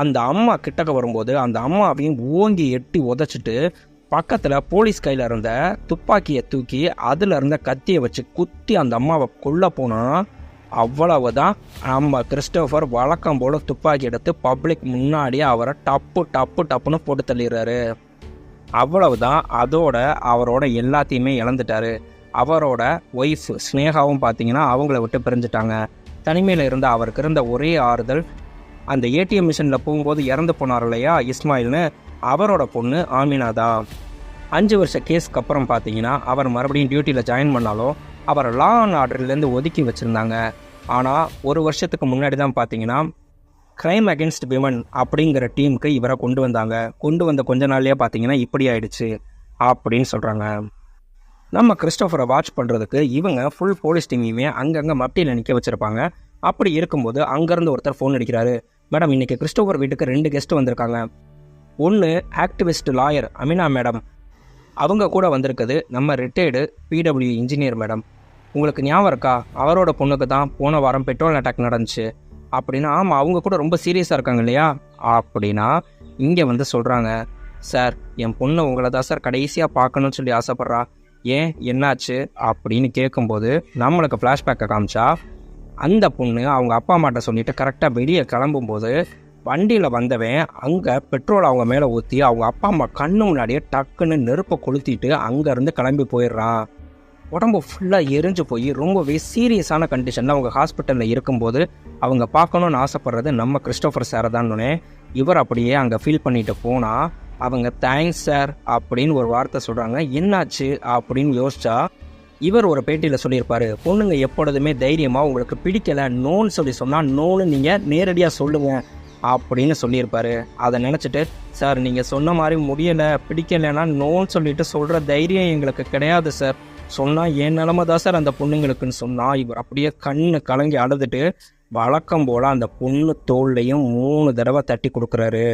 அந்த அம்மா கிட்டக்க வரும்போது அந்த அம்மாவையும் ஓங்கி எட்டி உதச்சிட்டு பக்கத்தில் போலீஸ் கையில் இருந்த துப்பாக்கியை தூக்கி அதில் இருந்த கத்தியை வச்சு குத்தி அந்த அம்மாவை கொல்ல போனால் அவ்வளவுதான். நம்ம கிறிஸ்டோஃபர் வழக்கம் போல் துப்பாக்கி எடுத்து பப்ளிக் முன்னாடியே அவரை டப்புன்னு போட்டு தள்ளிடுறாரு. அவ்வளவுதான், அதோட அவரோட எல்லாத்தையுமே இழந்துட்டாரு. அவரோட ஒய்ஃப் ஸ்னேகாவும் பார்த்தீங்கன்னா அவங்கள விட்டு பிரிஞ்சுட்டாங்க. தனிமையில் இருந்த அவருக்கு இருந்த ஒரே ஆறுதல் அந்த ஏடிஎம் மிஷினில் போகும்போது இறந்து போனார் இல்லையா இஸ்மாயில்னு, அவரோட பொண்ணு ஆமினா தான். 5 வருஷ கேஸ்க்கு அப்புறம் பார்த்தீங்கன்னா அவர் மறுபடியும் டியூட்டியில் ஜாயின் பண்ணாலும் அவரை லா அண்ட் ஆர்டர்லேருந்து ஒதுக்கி வச்சுருந்தாங்க. ஆனால் 1 வருஷத்துக்கு முன்னாடி தான் பார்த்தீங்கன்னா க்ரைம் அகென்ஸ்ட் விமன் அப்படிங்கிற டீமுக்கு இவரை கொண்டு வந்தாங்க. கொண்டு வந்த கொஞ்ச நாள்லேயே பார்த்தீங்கன்னா இப்படி ஆயிடுச்சு அப்படின்னு சொல்கிறாங்க. நம்ம கிறிஸ்டோஃபரை வாட்ச் பண்ணுறதுக்கு இவங்க ஃபுல் போலீஸ் டீமையுமே அங்கங்கே மப்டியில் நிற்க வச்சுருப்பாங்க. அப்படி இருக்கும்போது அங்கேருந்து ஒருத்தர் ஃபோன் அடிக்கிறாரு, மேடம் இன்றைக்கி கிறிஸ்டோஃபர் வீட்டுக்கு 2 கெஸ்ட்டு வந்திருக்காங்க. ஒன்று ஆக்டிவிஸ்ட் லாயர் அமினா மேடம், அவங்க கூட வந்திருக்குது நம்ம ரிட்டையர்டு பிடபிள்யூ இன்ஜினியர் மேடம். உங்களுக்கு ஞாபகம் இருக்கா, அவரோட பொண்ணுக்கு தான் போன வாரம் பெட்ரோல் அட்டாக் நடந்துச்சு அப்படின்னா. ஆமாம், அவங்க கூட ரொம்ப சீரியஸாக இருக்காங்க இல்லையா அப்படின்னா இங்கே வந்து சொல்கிறாங்க, சார் என் பொண்ணு உங்களை தான் சார் கடைசியாக பார்க்கணும்னு சொல்லி ஆசைப்பட்றா, ஏன் என்னாச்சு அப்படின்னு கேட்கும்போது நம்மளுக்கு ஃப்ளாஷ்பேக்கை காமிச்சா அந்த பொண்ணு அவங்க அப்பா அம்மாட்ட சொல்லிட்டு கரெக்டாக வெளியே கிளம்பும்போது வண்டியில் வந்தவன் அங்கே பெட்ரோல் அவங்க மேலே ஊற்றி அவங்க அப்பா அம்மா கண்ணு முன்னாடியே டக்குன்னு நெருப்பை கொளுத்திட்டு அங்கேருந்து கிளம்பி போயிடுறான். உடம்பு ஃபுல்லாக எரிஞ்சு போய் ரொம்பவே சீரியஸான கண்டிஷனில் அவங்க ஹாஸ்பிட்டலில் இருக்கும்போது அவங்க பார்க்கணுன்னு ஆசைப்படுறது நம்ம கிறிஸ்டோஃபர் சாரை தானே. இவர் அப்படியே அங்கே ஃபீல் பண்ணிட்டு போனால் அவங்க தேங்க்ஸ் சார் அப்படின்னு ஒரு வார்த்தை சொல்கிறாங்க. என்னாச்சு அப்படின்னு யோசிச்சா இவர் ஒரு பேட்டியில் சொல்லியிருப்பார், பொண்ணுங்க எப்பொழுதுமே தைரியமாக உங்களுக்கு பிடிக்கலை நோன்னு சொல்லி சொன்னால் நோன்னு நீங்கள் நேரடியாக சொல்லுங்கள் அப்படின்னு சொல்லியிருப்பார். அதை நினச்சிட்டு சார் நீங்கள் சொன்ன மாதிரி முடியலை பிடிக்கலைன்னா நோன்னு சொல்லிட்டு சொல்கிற தைரியம் எங்களுக்கு கிடையாது சார், சொன்னால் என் நிலமை தான் சார் அந்த பொண்ணுங்களுக்குன்னு சொன்னால் இவர் அப்படியே கண்ணு கலங்கி அழுதுட்டு வழக்கம் போல் அந்த பொண்ணு தோல்லையும் 3 தடவை தட்டி கொடுக்குறாரு.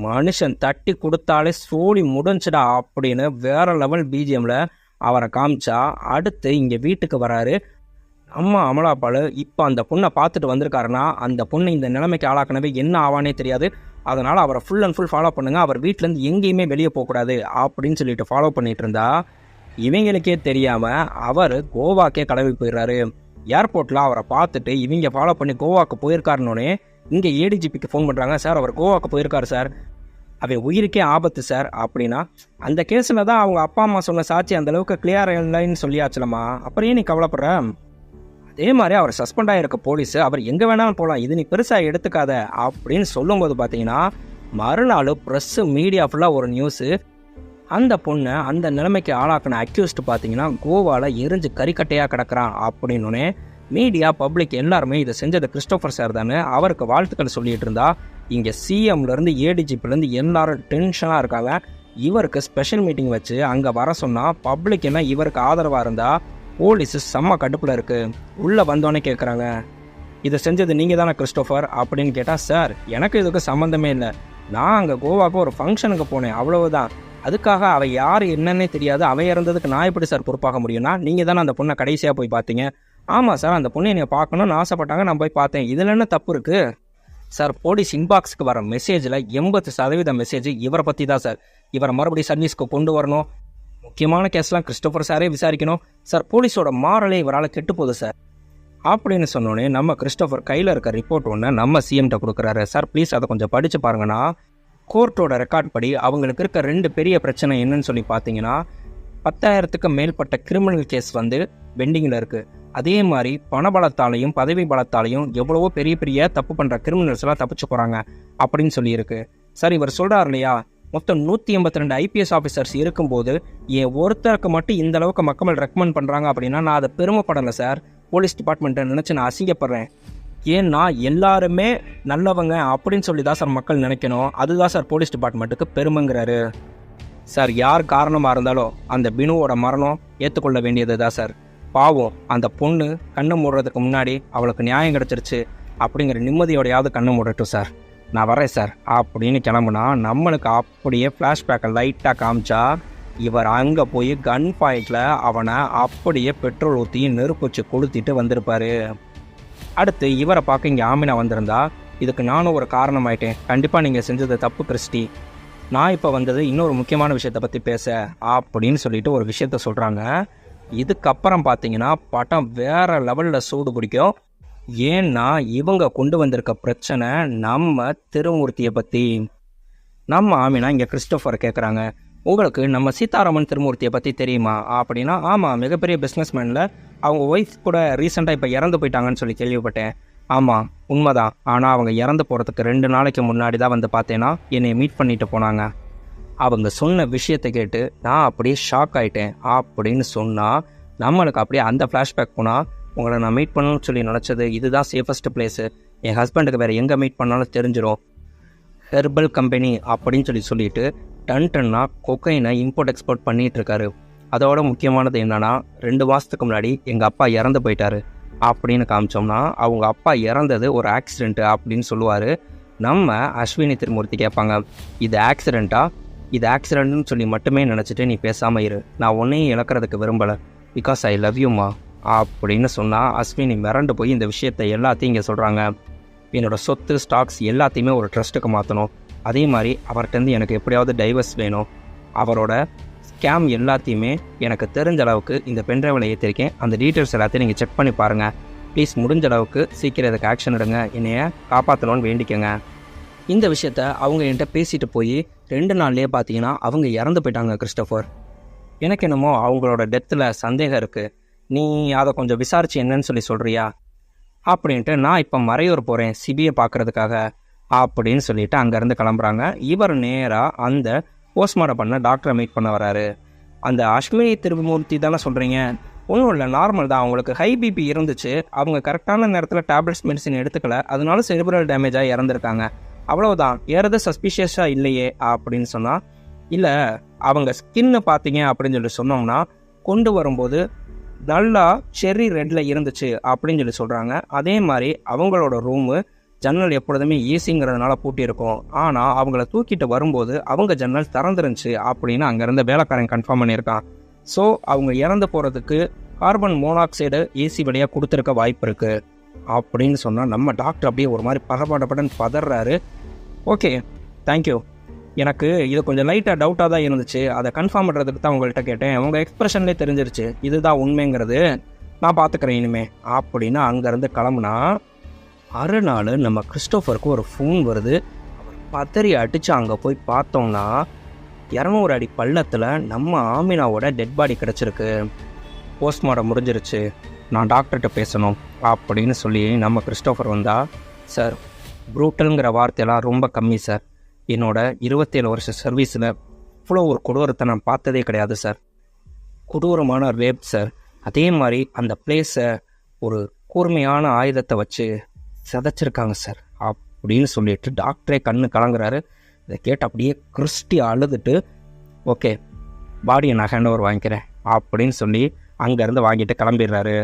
மனுஷன் தட்டி கொடுத்தாலே சோழி முடிஞ்சிடா அப்படின்னு வேற லெவல் பிஜிஎம்ல அவரை காமிச்சா அடுத்து இங்கே வீட்டுக்கு வராரு. அம்மா அமலாபால் இப்போ அந்த பொண்ணை பார்த்துட்டு வந்திருக்காருன்னா அந்த பொண்ணை இந்த நிலைமைக்கு ஆளாக்கனவே என்ன ஆவானே தெரியாது, அதனால் அவரை ஃபுல் அண்ட் ஃபுல் ஃபாலோ பண்ணுங்கள், அவர் வீட்டிலேருந்து எங்கேயுமே வெளியே போகக்கூடாது அப்படின்னு சொல்லிட்டு ஃபாலோ பண்ணிகிட்டு இருந்தா இவங்களுக்கே தெரியாமல் அவர் கோவாக்கே கிளம்பி போயிடுறாரு. ஏர்போர்ட்டில் அவரை பார்த்துட்டு இவங்க ஃபாலோ பண்ணி கோவாக்கு போயிருக்காருன்னொன்னே இங்கே ஏடிஜிபிக்கு ஃபோன் பண்ணுறாங்க, சார் அவர் கோவாக்கு போயிருக்காரு சார், அவன் உயிருக்கே ஆபத்து சார் அப்படின்னா. அந்த கேஸில் தான் அவங்க அப்பா அம்மா சொன்ன சாட்சி அந்தளவுக்கு கிளியர் இல்லைன்னு சொல்லியாச்சுலம்மா, அப்புறம் ஏன் நீ கவலைப்படுற. அதே மாதிரி அவர் சஸ்பெண்ட் ஆகிருக்க போலீஸு அவர் எங்கே வேணாலும் போகலாம், இது நீ பெருசாக எடுத்துக்காத அப்படின்னு சொல்லும்போது பார்த்தீங்கன்னா மறுநாள் ப்ரெஸ்ஸு மீடியா ஃபுல்லாக ஒரு நியூஸு, அந்த பொண்ணை அந்த நிலைமைக்கு ஆளாக்கின அக்யூஸ்ட் பார்த்தீங்கன்னா கோவாவில் எரிஞ்சு கறிக்கட்டையாக கிடக்கிறான் அப்படின்னே மீடியா பப்ளிக் எல்லாருமே இதை செஞ்சது கிறிஸ்டோஃபர் சார் தானே அவருக்கு வாழ்த்துக்கள் சொல்லிட்டு இருந்தா. இங்கே சிஎம்லேருந்து ஏடிஜிபிலேருந்து எல்லாரும் டென்ஷனாக இருக்காங்க. இவருக்கு ஸ்பெஷல் மீட்டிங் வச்சு அங்கே வர சொன்னால் பப்ளிக் என்ன இவருக்கு ஆதரவாக இருந்தால் போலீஸு செம்ம கடுப்பில் இருக்குது. உள்ளே வந்தோன்னே கேட்குறாங்க, இதை செஞ்சது நீங்கள் தானே கிறிஸ்டோஃபர் அப்படின்னு கேட்டால், சார் எனக்கு இதுக்கு சம்மந்தமே இல்லை, நான் அங்கே கோவாவுக்கு ஒரு ஃபங்க்ஷனுக்கு போனேன், அவ்வளவுதான். அதுக்காக அவள் யார் என்னன்னே தெரியாது, அவள் இறந்ததுக்கு நான் எப்படி சார் பொறுப்பாக முடியும்னா, நீங்கள் தானே அந்த பொண்ணை கடைசியாக போய் பார்த்தீங்க. ஆமாம் சார், அந்த பொண்ணை என்னை பார்க்கணும்னு ஆசைப்பட்டாங்க, நான் போய் பார்த்தேன், இதில் என்ன தப்பு இருக்குது சார்? போலீஸ் இன்பாக்ஸுக்கு வர மெசேஜில் 80% மெசேஜ் இவரை பற்றி தான் சார். இவரை மறுபடியும் சர்வீஸ்க்கு கொண்டு வரணும், முக்கியமான கேஸ்லாம் கிறிஸ்டோஃபர் சாரே விசாரிக்கணும் சார், போலீஸோட மாரலே இவரால் கெட்டு போகுது சார் அப்படின்னு சொன்னோன்னே நம்ம கிறிஸ்டோஃபர் கையில் இருக்க ரிப்போர்ட் ஒன்று நம்ம சிஎம்கிட்ட கொடுக்குறாரு. சார் ப்ளீஸ் அதை கொஞ்சம் படித்து பாருங்கன்னா, கோர்ட்டோட ரெக்கார்ட் படி அவங்களுக்கு இருக்க 2 பெரிய பிரச்சனை என்னன்னு சொல்லி பார்த்தீங்கன்னா, 10,000க்கு மேற்பட்ட கிரிமினல் கேஸ் வந்து பெண்டிங்கில் இருக்குது. அதே மாதிரி பணபலத்தாலையும் பதவி பலத்தாலையும் எவ்வளவோ பெரிய பெரிய தப்பு பண்ணுற கிரிமினல்ஸ்லாம் தப்பிச்சு போகிறாங்க அப்படின்னு சொல்லியிருக்கு. சார் இவர் சொல்கிறார் இல்லையா, மொத்தம் 182 ஐபிஎஸ் ஆஃபீஸர்ஸ் இருக்கும்போது என் ஒருத்தருக்கு மட்டும் இந்த அளவுக்கு மக்கள் ரெக்கமெண்ட் பண்ணுறாங்க அப்படின்னா நான் அதை பெருமைப்படலை சார். போலீஸ் டிபார்ட்மெண்ட்டை நினச்சி நான் அசிங்கப்படுறேன். ஏன்னா எல்லாருமே நல்லவங்க அப்படின்னு சொல்லி தான் சார் மக்கள் நினைக்கணும். அதுதான் சார் போலீஸ் டிபார்ட்மெண்ட்டுக்கு பெருமைங்கிறாரு. சார் யார் காரணமாக இருந்தாலும் அந்த பினுவோட மரணம் ஏற்றுக்கொள்ள வேண்டியது தான் சார். பாவம் அந்த பொண்ணு கண்ணை மூடுறதுக்கு முன்னாடி அவளுக்கு நியாயம் கிடச்சிருச்சு அப்படிங்கிற நிம்மதியோடையாவது கண்ணை மூடட்டும் சார், நான் வரேன் சார் அப்படின்னு கிளம்புனா, நம்மளுக்கு அப்படியே ஃப்ளாஷ்பேக்கை லைட்டாக காமிச்சா இவர் அங்கே போய் கன் பாயிண்டில் அவனை அப்படியே பெட்ரோல் ஊற்றி நெருப்பு வச்சு கொளுத்திட்டு வந்திருப்பார். அடுத்து இவரை பார்க்க இங்கே ஆமினா வந்திருந்தா, இதுக்கு நானும் ஒரு காரணமாயிட்டேன், கண்டிப்பாக நீங்கள் செஞ்சது தப்பு கிறிஸ்டி, நான் இப்போ வந்தது இன்னொரு முக்கியமான விஷயத்தை பற்றி பேச அப்படின்னு சொல்லிட்டு ஒரு விஷயத்த சொல்கிறாங்க. இதுக்கப்புறம் பார்த்தீங்கன்னா படம் வேறு லெவலில் சூடு பிடிக்கும். ஏன்னா இவங்க கொண்டு வந்திருக்க பிரச்சனை நம்ம திருமூர்த்தியை பற்றி. நம்ம ஆமினா இங்கே கிறிஸ்டோஃபர் கேட்குறாங்க, உங்களுக்கு நம்ம சீதாராமன் திருமூர்த்தியை பற்றி தெரியுமா அப்படின்னா, ஆமாம் மிகப்பெரிய பிஸ்னஸ்மேனில் அவங்க ஒய்ஃப் கூட ரீசெண்டாக இப்போ இறந்து போயிட்டாங்கன்னு சொல்லி கேள்விப்பட்டேன். ஆமாம் உண்மைதான், ஆனால் அவங்க இறந்து போகிறதுக்கு 2 நாளைக்கு முன்னாடி தான் வந்து பார்த்தேன்னா என்னை மீட் பண்ணிட்டு போனாங்க. அவங்க சொன்ன விஷயத்தை கேட்டு நான் அப்படியே ஷாக் ஆகிட்டேன் அப்படின்னு சொன்னால், நம்மளுக்கு அப்படியே அந்த ஃப்ளாஷ்பேக் போனால், உங்களை நான் மீட் பண்ணணும்னு சொல்லி நினச்சது இதுதான் சேஃபஸ்ட் பிளேஸு, என் ஹஸ்பண்டுக்கு வேறு எங்கே மீட் பண்ணாலும் தெரிஞ்சிடும், ஹெர்பல் கம்பெனி அப்படின்னு சொல்லிட்டு டன்னா கொக்கைனை இம்போர்ட் எக்ஸ்போர்ட் பண்ணிகிட்ருக்காரு. அதோட முக்கியமானது என்னென்னா, 2 மாதத்துக்கு முன்னாடி எங்கள் அப்பா இறந்து போயிட்டாரு அப்படின்னு காமிச்சோம்னா, அவங்க அப்பா இறந்தது ஒரு ஆக்சிடெண்ட்டு அப்படின்னு சொல்லுவார். நம்ம அஸ்வினி திருமூர்த்தி கேட்பாங்க, இது ஆக்சிடெண்ட்டா, இது ஆக்சிடெண்ட்னு சொல்லி மட்டுமே நினச்சிட்டு நீ பேசாமல் இரு, நான் உன்னையும் இழக்கிறதுக்கு விரும்பலை, பிகாஸ் ஐ லவ் யூமா அப்படின்னு சொன்னால், அஸ்வினி மிரண்டு போய் இந்த விஷயத்தை எல்லாத்தையும் இங்கே சொல்கிறாங்க. என்னோடய சொத்து ஸ்டாக்ஸ் எல்லாத்தையுமே ஒரு ட்ரஸ்ட்டுக்கு மாற்றணும், அதே மாதிரி அவர்கிட்டருந்து எனக்கு எப்படியாவது டைவர்ஸ் வேணும், அவரோட ஸ்கேம் எல்லாத்தையுமே எனக்கு தெரிஞ்ச அளவுக்கு இந்த பென்ட்ரைவில் ஏற்றிருக்கேன், அந்த டீட்டெயில்ஸ் எல்லாத்தையும் நீங்கள் செக் பண்ணி பாருங்கள், ப்ளீஸ் முடிஞ்ச அளவுக்கு சீக்கிரம் இதுக்கு ஆக்ஷன் எடுங்க, என்னைய காப்பாற்றணும்னு வேண்டிக்கங்க. இந்த விஷயத்த அவங்க என்கிட்ட பேசிட்டு போய் 2 நாள்லேயே பார்த்தீங்கன்னா அவங்க இறந்து போயிட்டாங்க கிறிஸ்டோஃபர். எனக்கு என்னமோ அவங்களோட டெத்தில் சந்தேகம் இருக்குது, நீ அதை கொஞ்சம் விசாரிச்சு என்னன்னு சொல்லி சொல்கிறியா அப்படின்ட்டு நான் இப்போ மறையூர் போகிறேன் சிபியை பார்க்குறதுக்காக அப்படின்னு சொல்லிட்டு அங்கேருந்து கிளம்புறாங்க. இவர் நேராக அந்த போஸ்ட்மார்ட்டம் பண்ண டாக்டரை மீட் பண்ண வராரு. அந்த அஸ்வினி திருமூர்த்தி தானே சொல்கிறீங்க, ஒன்றும் இல்லை, நார்மல் தான், அவங்களுக்கு ஹை பிபி இருந்துச்சு, அவங்க கரெக்டான நேரத்தில் டேப்லெட்ஸ் மெடிசின் எடுத்துக்கல, அதனால செரிப்ரல் டேமேஜாக இறந்துருக்காங்க, அவ்வளவுதான், வேறு சஸ்பிஷியஸாக இல்லையே அப்படின்னு சொன்னால், இல்லை அவங்க ஸ்கின்னு பார்த்தீங்க அப்படின்னு சொன்னோம்னா கொண்டு வரும்போது நல்லா செர்ரி ரெட்டில் இருந்துச்சு அப்படின்னு சொல்கிறாங்க. அதே மாதிரி அவங்களோட ரூமு ஜன்னல் எப்பொழுதுமே ஏசிங்கிறதுனால பூட்டியிருக்கும், ஆனால் அவங்கள தூக்கிட்டு வரும்போது அவங்க ஜன்னல் திறந்துருந்துச்சு அப்படின்னு அங்கேருந்த வேலைக்காரன் கன்ஃபார்ம் பண்ணியிருக்கான். ஸோ அவங்க இறந்து போகிறதுக்கு கார்பன் மோனாக்சைடு ஏசி வழியாக கொடுத்துருக்க வாய்ப்பு இருக்குது அப்படின்னு சொன்னால், நம்ம டாக்டர் அப்படியே ஒரு மாதிரி படபடன்னு பதறாரு. ஓகே தேங்க்யூ, எனக்கு இது கொஞ்சம் லைட்டாக டவுட்டாக தான் இருந்துச்சு, அதை கன்ஃபார்ம் பண்ணுறதுக்கு தான் உங்கள்கிட்ட கேட்டேன், உங்கள் எக்ஸ்பிரஷன்லேயே தெரிஞ்சிருச்சு இதுதான் உண்மைங்கிறது, நான் பார்த்துக்கிறேன் இனிமே அப்படின்னு அங்கேருந்து கிளம்புனா, மறுநாள் நம்ம கிறிஸ்டோஃபருக்கு ஒரு ஃபோன் வருது. அவர் பதறி அடித்து அங்கே போய் பார்த்தோம்னா 200 அடி பள்ளத்தில் நம்ம ஆமினாவோட டெட் பாடி கிடச்சிருக்கு. போஸ்ட்மார்ட்டம் முடிஞ்சிருச்சு, நான் டாக்டர்கிட்ட பேசணும் அப்படின்னு சொல்லி நம்ம கிறிஸ்டோஃபர் வந்தால், சார் ப்ரூட்டலுங்கிற வார்த்தையெல்லாம் ரொம்ப கம்மி சார், என்னோட 27 வருஷ சர்வீஸில் இவ்வளோ ஒரு கொடூரத்தை நான் பார்த்ததே கிடையாது சார், கொடூரமான ரேப் சார், அதே மாதிரி அந்த பிளேஸை ஒரு கூர்மையான ஆயுதத்தை வச்சு சிதைச்சிருக்காங்க சார் அப்படின்னு சொல்லிட்டு டாக்டரே கண்ணு கலங்குறாரு. இதை கேட்டு அப்படியே கிறிஸ்டி அழுதுட்டு, ஓகே, பாடியை நான் ஹேண்ட் ஓவர் வாங்கிக்கிறேன் அப்படின்னு சொல்லி அங்கேருந்து வாங்கிட்டு கிளம்பிடுறாரு.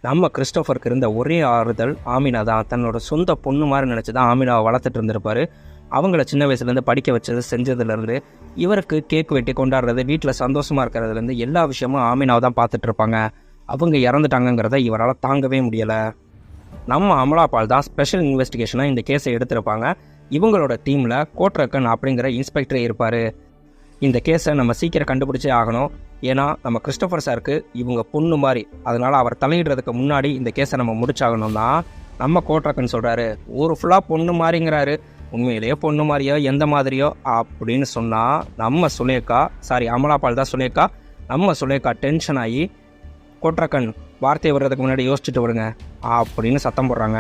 நம்ம கிறிஸ்டோஃபருக்கு இருந்த ஒரே ஆறுதல் ஆமினா தான். தன்னோட சொந்த பொண்ணு மாதிரி நினச்சி தான் ஆமினாவை வளர்த்துட்டு இருந்திருப்பார். அவங்கள சின்ன வயசுலேருந்து படிக்க வச்சது செஞ்சதுலேருந்து இவருக்கு கேக் வெட்டி கொண்டாடுறது, வீட்டில் சந்தோஷமாக இருக்கிறதுலேருந்து எல்லா விஷயமும் ஆமினாவை தான் பார்த்துட்ருப்பாங்க. அவங்க இறந்துட்டாங்கங்கிறத இவரால் தாங்கவே முடியலை. நம்ம அமலாபால் தான் ஸ்பெஷல் இன்வெஸ்டிகேஷனாக இந்த கேஸை எடுத்திருப்பாங்க. இவங்களோட டீமில் கோட்ரக்கன் அப்படிங்கிற இன்ஸ்பெக்டரே இருப்பார். இந்த கேஸை நம்ம சீக்கிரம் கண்டுபிடிச்சே ஆகணும். ஏன்னா நம்ம கிறிஸ்டோஃபர் சாருக்கு இவங்க பொண்ணு மாதிரி, அதனால் அவர் தலையிடுறதுக்கு முன்னாடி இந்த கேஸை நம்ம முடிச்சாகணும்னா நம்ம கோட்ரக்கன் சொல்கிறாரு. ஊர் ஃபுல்லாக பொண்ணு மாதிரிங்கிறாரு. உண்மையிலேயே பொண்ணு மாதிரியோ எந்த மாதிரியோ அப்படின்னு சொன்னால் நம்ம அமலாபால் தான் சுலேகா. நம்ம சுலேகா டென்ஷன் ஆகி, கோட்ரக்கன் வார்த்தையை வர்றதுக்கு முன்னாடி யோசிச்சுட்டு வருங்க அப்படின்னு சத்தம் போடுறாங்க.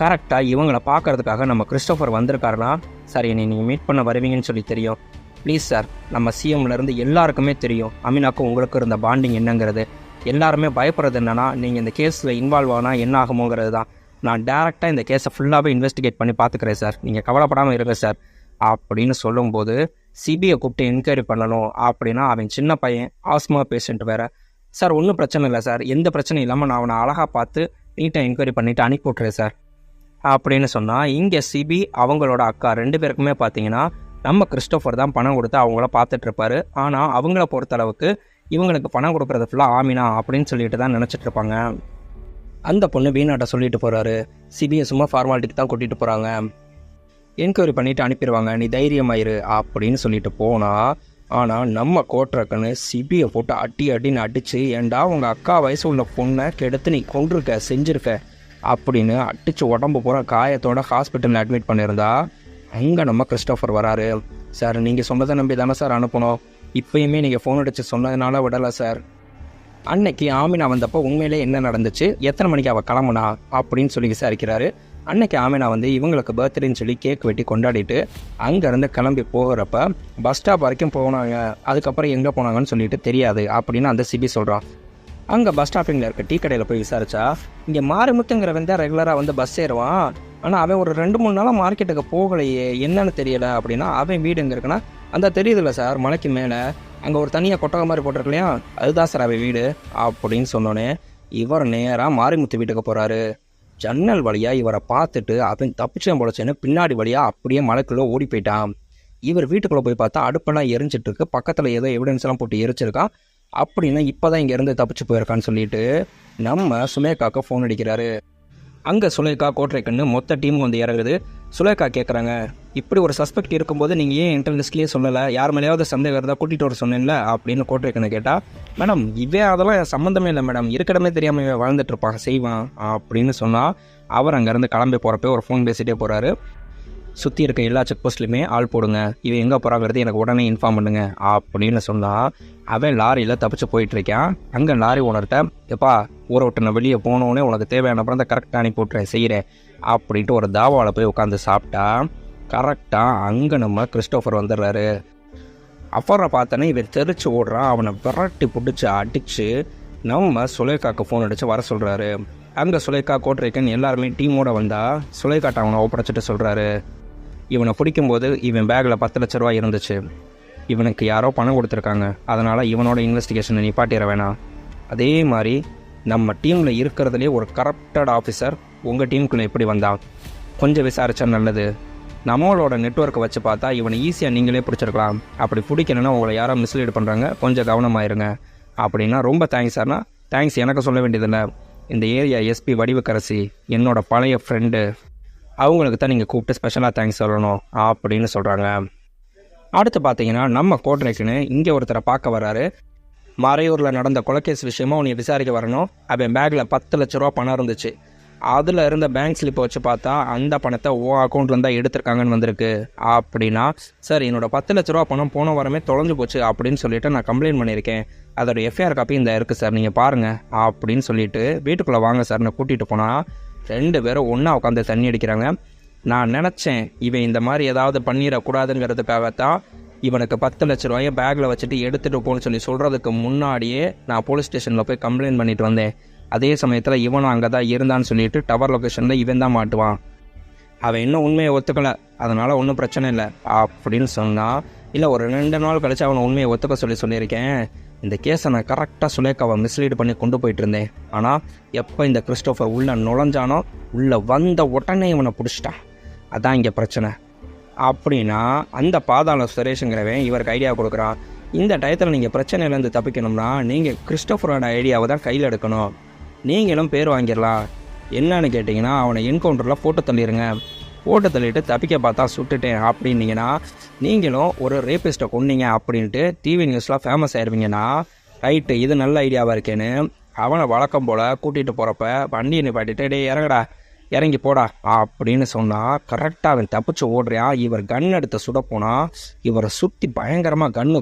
கரெக்டாக இவங்களை பார்க்கறதுக்காக நம்ம கிறிஸ்டோஃபர் வந்திருக்காருன்னா, சரி நீங்கள் மீட் பண்ண வருவீங்கன்னு சொல்லி தெரியும். ப்ளீஸ் சார், நம்ம சிஎம்லேருந்து எல்லாருக்குமே தெரியும் அமீனாக்கும் உங்களுக்கு இருந்த பாண்டிங் என்னங்கிறது. எல்லாருமே பயப்படுறது என்னென்னா, நீங்கள் இந்த கேஸில் இன்வால்வ் ஆனால் என்ன ஆகுமோங்கிறது தான். நான் டேரெக்டாக இந்த கேஸை ஃபுல்லாகவே இன்வெஸ்டிகேட் பண்ணி பார்த்துக்கிறேன் சார், நீங்கள் கவலைப்படாமல் இருங்க சார் அப்படின்னு சொல்லும்போது, சிபிஐ கூப்பிட்டு என்கொயரி பண்ணணும் அப்படின்னா அவன் சின்ன பையன், ஆஸ்மா பேஷண்ட் வேறு. சார் ஒன்றும் பிரச்சனை இல்லை சார், எந்த பிரச்சனையும் இல்லாமல் நான் அவனை அழகாக பார்த்து நீட்டாக என்கொயரி பண்ணிவிட்டு அனுப்பி விட்றேன் சார் அப்படின்னு சொன்னால், இங்கே சிபி அவங்களோட அக்கா 2 பேருக்குமே பார்த்தீங்கன்னா நம்ம கிறிஸ்டோஃபர் தான் பணம் கொடுத்து அவங்கள பார்த்துட்ருப்பாரு. ஆனால் அவங்கள பொறுத்தளவுக்கு இவங்களுக்கு பணம் கொடுக்குறது ஃபுல்லாக ஆமினா அப்படின்னு சொல்லிட்டு தான் நினச்சிட்ருப்பாங்க. அந்த பொண்ணு வீணாட்ட சொல்லிட்டு போகிறாரு. சிபிஐ சும்மா ஃபார்மாலிட்டிக்கு தான் கூட்டிகிட்டு போகிறாங்க, என்கொயரி பண்ணிவிட்டு அனுப்பிடுவாங்க, நீ தைரியமாயிரு அப்படின்னு சொல்லிட்டு போனால், ஆனால் நம்ம கோட்ரக்கன்னு சிபிஐ போட்டு அடின்னு அடித்து, ஏண்டா உங்கள் அக்கா வயசு உள்ள பொண்ணை கெடுத்து நீ செஞ்சுருக்க அப்படின்னு அடித்து உடம்பு பூரா காயத்தோட ஹாஸ்பிட்டலில் அட்மிட் பண்ணியிருந்தா, அங்கே நம்ம கிறிஸ்டோஃபர் வராரு. சார் நீங்கள் சொன்னதை நம்பி தானே சார் அனுப்பணும், இப்போயுமே நீங்கள் ஃபோன் அடித்து சொன்னதுனால விடலை சார். அன்னைக்கு ஆமினா வந்தப்போ உண்மையிலே என்ன நடந்துச்சு, எத்தனை மணிக்கு அவள் கிளம்புனா அப்படின்னு சொல்லி விசாரிக்கிறாரு. அன்னைக்கு ஆமினா இவங்களுக்கு பர்த்டேன்னு சொல்லி கேக் வெட்டி கொண்டாடிட்டு அங்கேருந்து கிளம்பி போகிறப்ப பஸ் ஸ்டாப் வரைக்கும் போனாங்க. அதுக்கப்புறம் எங்கே போனாங்கன்னு சொல்லிட்டு தெரியாது அப்படின்னு அந்த சிபி சொல்கிறான். அங்கே பஸ் ஸ்டாப்பிங்கில் இருக்க டீ கடையில் போய் விசாரிச்சா, இங்கே மாரிமுத்துங்கிறவன் தான் ரெகுலராக பஸ் ஏறுவான், ஆனால் அவன் ஒரு 2-3 நாளாக மார்க்கெட்டுக்கு போகலையே, என்னன்னு தெரியலை அப்படின்னா, அவன் வீடு எங்கே இருக்குன்னா அந்த தெரியுதுல்ல சார் மலைக்கு மேலே, அங்கே ஒரு தனியாக கொட்டகை மாதிரி போட்டிருக்கு இல்லையா, அதுதான் சார் அவன் வீடு அப்படின்னு சொன்னோன்னே இவர் நேராக மாரிமுத்து வீட்டுக்கு போகிறாரு. ஜன்னல் வழியாக இவரை பார்த்துட்டு அவன் தப்பிச்சேன் பொழைச்சேன்னு பின்னாடி வழியாக அப்படியே மலைக்குள்ளே ஓடி போயிட்டான். இவர் வீட்டுக்குள்ளே போய் பார்த்தா அடுப்பெல்லாம் எரிஞ்சிட்டு இருக்கு, பக்கத்தில் ஏதோ எவிடன்ஸ் எல்லாம் போட்டு எரிச்சிருக்கான். அப்படின்னா இப்போ தான் இங்கேருந்து தப்பிச்சு போயிருக்கான்னு சொல்லிட்டு நம்ம சுலேகாவுக்கு ஃபோன் அடிக்கிறாரு. அங்கே சுலேகா கோட்ரைக்கன்னு மொத்த டீம் இறங்குது. சுலேகா கேட்குறாங்க, இப்படி ஒரு சஸ்பெக்ட் இருக்கும்போது நீங்கள் ஏன் இன்டர்லிஸ்ட்லேயே சொல்லலை, யார் மேலேயாவது சந்தேகம் இருந்தால் கூட்டிகிட்டு வர சொன்னேன்ல அப்படின்னு கோட்ரைக்கன்னு கேட்டால், மேடம் அதெல்லாம் சம்மந்தமே இல்லை மேடம், இருக்கடமே தெரியாமல் இவன் வாழ்ந்துட்டு இருப்பாங்க செய்வான் அப்படின்னு சொன்னால், அவர் அங்கேருந்து கிளம்பி போகிறப்ப ஒரு ஃபோன் பேசிகிட்டே போகிறாரு. சுற்றி இருக்க எல்லா செக் போஸ்ட்லையுமே ஆள் போடுங்க, இவன் எங்கே போகிறாங்கிறது எனக்கு உடனே இன்ஃபார்ம் பண்ணுங்க அப்படின்னு சொன்னால், அவன் லாரியில் தப்பிச்சு போயிட்டுருக்கான். அங்கே லாரி ஓனர்கிட்ட, எப்பா ஊரை விட்டு நான் வெளியே போனோடனே உனக்கு தேவையான அப்புறம் தான் கரெக்டாக அனுப்பி விட்றேன் செய்கிறேன் அப்படின்ட்டு ஒரு தாவாவில் போய் உட்காந்து சாப்பிட்டா, கரெக்டாக அங்கே நம்ம கிறிஸ்டோஃபர் வந்துடுறாரு. அஃபரை பார்த்தோன்னே இவன் தெரிச்சு ஓடுறான். அவனை விரட்டி பிடிச்சி அடித்து நம்ம சுலேகாவுக்கு ஃபோன் அடித்து வர சொல்கிறாரு. அங்கே சுலேகா கோட்ரைக்கன் எல்லாருமே டீமோடு வந்தால் சுலேகாட்ட அவனை ஒப்படைச்சிட்டு சொல்கிறாரு, இவனை பிடிக்கும்போது இவன் பேக்கில் 10 லட்ச ரூபா இருந்துச்சு, இவனுக்கு யாரோ பணம் கொடுத்துருக்காங்க, அதனால் இவனோட இன்வெஸ்டிகேஷனை நிப்பாட்டிட வேணாம். அதே மாதிரி நம்ம டீமில் இருக்கிறதுலே ஒரு கரப்டட் ஆஃபீஸர் உங்கள் டீமுக்குள்ளே எப்படி வந்தான், கொஞ்சம் விசாரித்தா நல்லது. நம்மளோட நெட்வொர்க்கை வச்சு பார்த்தா இவனை ஈஸியாக நீங்களே பிடிச்சிருக்கலாம், அப்படி பிடிக்கணுன்னா உங்களை யாரோ மிஸ்லீட் பண்ணுறாங்க, கொஞ்சம் கவனமாயிருங்க அப்படின்னா. ரொம்ப தேங்க்ஸ் சார்னா. தேங்க்ஸ் எனக்கு சொல்ல வேண்டியதில்லை, இந்த ஏரியா எஸ்பி வடிவுக்கரசி என்னோட பழைய ஃப்ரெண்டு, அவங்களுக்கு தான் நீங்கள் கூப்பிட்டு ஸ்பெஷலாக தேங்க்ஸ் சொல்லணும் அப்படின்னு சொல்கிறாங்க. அடுத்து பார்த்தீங்கன்னா நம்ம கோட்ரைக்குன்னு இங்கே ஒருத்தரை பார்க்க வர்றாரு. மறையூரில் நடந்த கொலைகேஸ் விஷயமா உன்னை விசாரிக்க வரணும். அவன் பேக்கில் 10 லட்ச ரூபா பணம் இருந்துச்சு, அதில் இருந்த பேங்க் ஸ்லிப்பை வச்சு பார்த்தா அந்த பணத்தை அக்கௌண்ட்டில் தான் எடுத்திருக்காங்கன்னு வந்திருக்கு அப்படின்னா, சார் என்னோட 10 லட்ச ரூபா பணம் போன வாரமே தொலைஞ்சு போச்சு அப்படின்னு சொல்லிட்டு நான் கம்ப்ளைண்ட் பண்ணியிருக்கேன், அதோட எஃப்ஐஆர் காப்பி இந்த இருக்குது சார், நீங்கள் பாருங்கள் அப்படின்னு சொல்லிட்டு வீட்டுக்குள்ளே வாங்க சார்னு கூட்டிகிட்டு போனால் 2 பேரும் ஒன்றா உட்காந்து தண்ணி அடிக்கிறாங்க. நான் நினச்சேன் இவன் இந்த மாதிரி ஏதாவது பண்ணிடக்கூடாதுங்கிறதுக்காகத்தான் இவனுக்கு 10 லட்ச ரூபாயை பேக்கில் வச்சுட்டு எடுத்துகிட்டு போன்னு சொல்லி சொல்கிறதுக்கு முன்னாடியே நான் போலீஸ் ஸ்டேஷனில் போய் கம்ப்ளைண்ட் பண்ணிட்டு வந்தேன். அதே சமயத்தில் இவனும் அங்கே தான் இருந்தான்னு சொல்லிட்டு டவர் லொக்கேஷனில் இவன் தான் மாட்டுவான், அவன் இன்னும் உண்மையை ஒத்துக்கலை, அதனால் ஒன்றும் பிரச்சனை இல்லை அப்படின்னு சொன்னால், இல்லை ஒரு 2 நாள் கழிச்சு அவனை உண்மையை ஒத்துக்க சொல்லியிருக்கேன். இந்த கேஸை நான் கரெக்டாக சுலேகாவை மிஸ்லீட் பண்ணி கொண்டு போயிட்டு இருந்தேன். ஆனால் எப்போ இந்த கிறிஸ்டோஃபர் உள்ளே நுழைஞ்சானோ உள்ளே வந்த உடனே இவனை பிடிச்சிட்டான். அதான் இங்கே பிரச்சனை அப்படின்னா அந்த பாதாள சுரேஷுங்கிறவன் இவருக்கு ஐடியா கொடுக்குறான். இந்த டயத்தில் நீங்கள் பிரச்சனையிலேருந்து தப்பிக்கணும்னா நீங்கள் கிறிஸ்டோஃபரோட ஐடியாவை தான் கையில் எடுக்கணும். நீங்களும் பேர் வாங்கிடலாம். என்னன்னு கேட்டிங்கன்னா அவனை என்கவுண்டரில் போட்டு தள்ளிடுங்க. போட்டு தள்ளிட்டு தப்பிக்க பார்த்தா சுட்டுட்டேன் அப்படின்னீங்கன்னா நீங்களும் ஒரு ரேபிஸ்ட்டை கொன்னீங்க அப்படின்ட்டு டிவி நியூஸில் ஃபேமஸ் ஆயிடுவீங்கன்னா ரைட்டு இது நல்ல ஐடியாவாக இருக்கேன்னு அவனை வழக்கம் போல் கூட்டிகிட்டு போகிறப்ப வண்டியை நிப்பாட்டிட்டு டே இறங்கடா இறங்கி போடா அப்படின்னு சொன்னால் கரெக்டாக அவன் தப்பிச்சு ஓடுறான். இவர் கன் எடுத்து சுட போனால் இவரை சுற்றி பயங்கரமாக கன்னு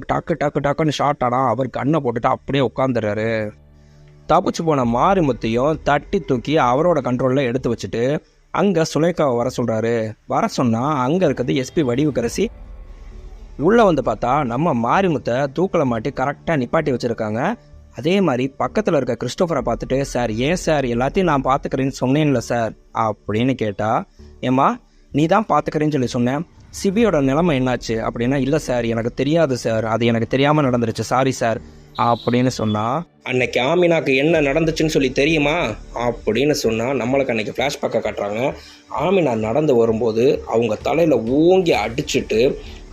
டக்குன்னு ஷார்ட் ஆனா அவர் கன்னை போட்டுட்டு அப்படியே உட்காந்துடுறாரு. தப்பிச்சு போன மாரிமுத்தையும் தட்டி தூக்கி அவரோட கண்ட்ரோலில் எடுத்து வச்சுட்டு அங்கே சுலேகாவை வர சொல்கிறாரு. வர சொன்னால் அங்கே இருக்கிறது எஸ்பி வடிவுக்கரசி. உள்ளே வந்து பார்த்தா நம்ம மாரிமுத்தை தூக்கில் மாட்டி கரெக்டாக நிப்பாட்டி வச்சுருக்காங்க. அதே மாதிரி பக்கத்தில் இருக்க கிறிஸ்டோஃபரை பார்த்துட்டு சார் ஏன் சார் எல்லாத்தையும் நான் பார்த்துக்கிறேன்னு சொன்னேன்ல சார் அப்படின்னு கேட்டா, ஏம்மா நீ தான் பார்த்துக்கிறேன்னு சொல்லி சொன்னேன், சிபியோட நிலைமை என்னாச்சு அப்படின்னா, இல்லை சார் எனக்கு தெரியாது சார், அது எனக்கு தெரியாமல் நடந்துருச்சு சாரி சார் அப்படின்னு சொன்னால், அன்னைக்கு ஆமினாக்கு என்ன நடந்துச்சுன்னு சொல்லி தெரியுமா அப்படின்னு சொன்னால் நம்மளுக்கு அன்னைக்கு ஃப்ளாஷ்பேக்கை காட்டுறாங்க. ஆமினா நடந்து வரும்போது அவங்க தலையில் ஓங்கி அடிச்சுட்டு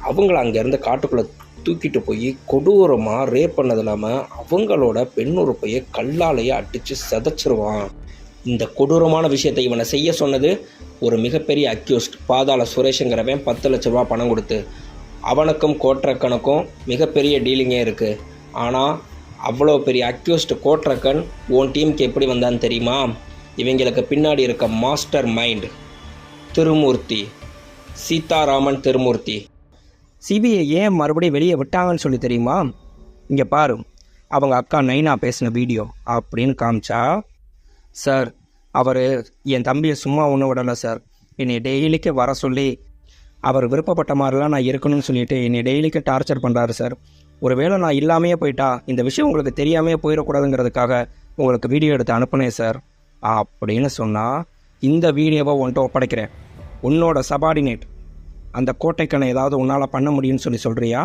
அவங்கள அங்கேருந்து காட்டுக்குள்ளே தூக்கிட்டு போய் கொடூரமாக ரேப் பண்ணது இல்லாமல் அவங்களோட பெண்ணுறுப்பையை கல்லாலேயே அடித்து சதைச்சிருவான். இந்த கொடூரமான விஷயத்தை இவனை செய்ய சொன்னது ஒரு மிகப்பெரிய அக்யூஸ்ட் பாதாள சுரேஷுங்கிறவன் 10 லட்ச ரூபா பணம் கொடுத்து. அவனுக்கும் கோட்ரக்கனுக்கும் மிகப்பெரிய டீலிங்கே இருக்குது. ஆனால் அவ்வளோ பெரிய அக்யூஸ்ட் கோட்ரக்கன் உன் டீமுக்கு எப்படி வந்தான்னு தெரியுமா? இவங்களுக்கு பின்னாடி இருக்க mastermind Thirumurthy, Sitaraman Thirumurthy. CBI ஏன் மறுபடியும் வெளியே விட்டாங்கன்னு சொல்லி தெரியுமா? இங்கே பாரு அவங்க அக்கா நைனா பேசின வீடியோ அப்படின்னு காமிச்சா, சார் அவர் என் தம்பியை சும்மா ஒன்றும் விடலை சார், என்னை டெய்லிக்கு வர சொல்லி அவர் விருப்பப்பட்ட மாதிரிலாம் நான் இருக்கணும்னு சொல்லிட்டு என்னை டெய்லிக்கு டார்ச்சர் பண்ணுறாரு சார். ஒருவேளை நான் இல்லாமையே போயிட்டா இந்த விஷயம் உங்களுக்கு தெரியாமையே போயிடக்கூடாதுங்கிறதுக்காக உங்களுக்கு வீடியோ எடுத்து அனுப்புனேன் சார் அப்படின்னு சொன்னால், இந்த வீடியோவை உன்கிட்ட ஒப்படைக்கிறேன். உன்னோட சபார்டினேட் அந்த கோட்டைக்கனை ஏதாவது உன்னால் பண்ண முடியும்னு சொல்லி சொல்கிறியா?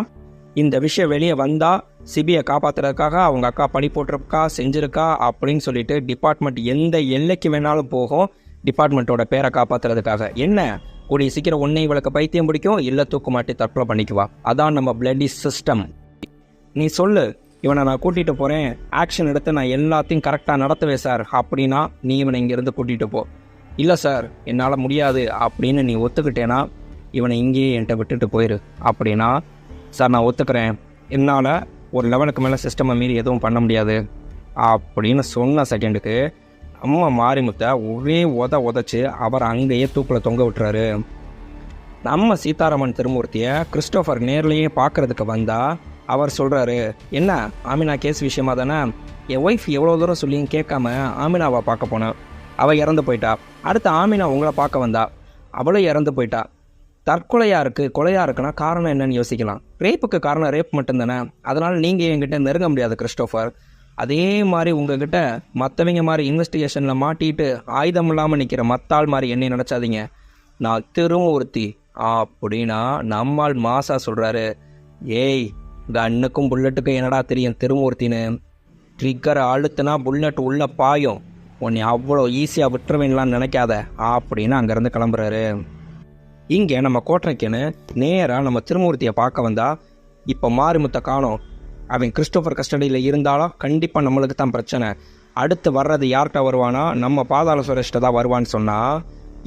இந்த விஷயம் வெளியே வந்தால் சிபிஐ காப்பாற்றுறதுக்காக அவங்க அக்கா படி போட்டிருக்கா செஞ்சுருக்கா அப்படின்னு சொல்லிட்டு டிபார்ட்மெண்ட் எந்த எல்லைக்கு வேணாலும் போகும் டிபார்ட்மெண்ட்டோட பேரை காப்பாற்றுறதுக்காக. என்ன கூடிய சீக்கிரம் ஒன்றை இவளுக்கு பைத்தியம் பிடிக்கும், இல்லை தூக்கு மாட்டி தற்கொலை பண்ணிக்குவா. அதான் நம்ம பிளட்டி சிஸ்டம். நீ சொல்லு, இவனை நான் கூட்டிகிட்டு போகிறேன், ஆக்ஷன் எடுத்து நான் எல்லாத்தையும் கரெக்டாக நடத்துவேன் சார் அப்படின்னா நீ இவனை இங்கேருந்து கூட்டிகிட்டு போ. இல்லை சார் என்னால் முடியாது அப்படின்னு நீ ஒத்துக்கிட்டேன்னா இவனை இங்கேயே என்கிட்ட விட்டுட்டு போயிரு அப்படின்னா, சார் நான் ஒத்துக்கிறேன், என்னால் ஒரு லெவலுக்கு மேலே சிஸ்டமை மீறி எதுவும் பண்ண முடியாது அப்படின்னு சொன்ன செகண்டுக்கு நம்ம மாரிமுத்தை ஒரே உதச்சி அவர் அங்கேயே தூக்கில் தொங்க விட்டுறாரு. நம்ம சீதாராமன் திருமூர்த்தியை கிறிஸ்டோஃபர் நேர்லேயே பார்க்குறதுக்கு வந்தால் அவர் சொல்கிறாரு, என்ன ஆமினா கேஸ் விஷயமா தானே, என் ஒய்ஃப் எவ்வளோ தூரம் சொல்லியும் கேட்காம ஆமினாவை பார்க்க போனேன், அவள் இறந்து போயிட்டா. அடுத்து ஆமினா உங்களை பார்க்க வந்தா, அவளும் இறந்து போயிட்டா. தற்கொலையாக இருக்குது கொலையாக இருக்குன்னா காரணம் என்னன்னு யோசிக்கலாம். ரேப்புக்கு காரணம் ரேப் மட்டும்தானே, அதனால் நீங்கள் என்கிட்ட நெருங்க முடியாது கிறிஸ்டோஃபர். அதே மாதிரி உங்ககிட்ட மற்றவங்க மாதிரி இன்வெஸ்டிகேஷனில் மாட்டிட்டு ஆயுதம் இல்லாமல் நிற்கிற மத்தாள் மாதிரி என்னை நினச்சாதீங்க. நான் திருமூர்த்தி அப்படின்னா நம்மால் மாசா சொல்கிறாரு, ஏய் கன்னுக்கும் புல்லட்டுக்கும் என்னடா தெரியும் திருமூர்த்தின்னு, ட்ரிக்கரை அழுத்துனா புல்லட் உள்ள பாயும், உன்னை அவ்வளோ ஈஸியாக விட்டுருவீங்களான்னு நினைக்காத அப்படின்னு அங்கேருந்து கிளம்புறாரு. இங்கே நம்ம கோட்டைக்குன்னு நேராக நம்ம திருமூர்த்தியை பார்க்க வந்தால், இப்போ மாரிமுத்தை காணோம், அவன் கிறிஸ்டோஃபர் கஸ்டடியில் இருந்தாலும் கண்டிப்பாக நம்மளுக்கு தான் பிரச்சனை. அடுத்து வர்றது யார்கிட்ட வருவானா, நம்ம பாதாள சுரேஷ்ட தான் வருவான்னு சொன்னால்,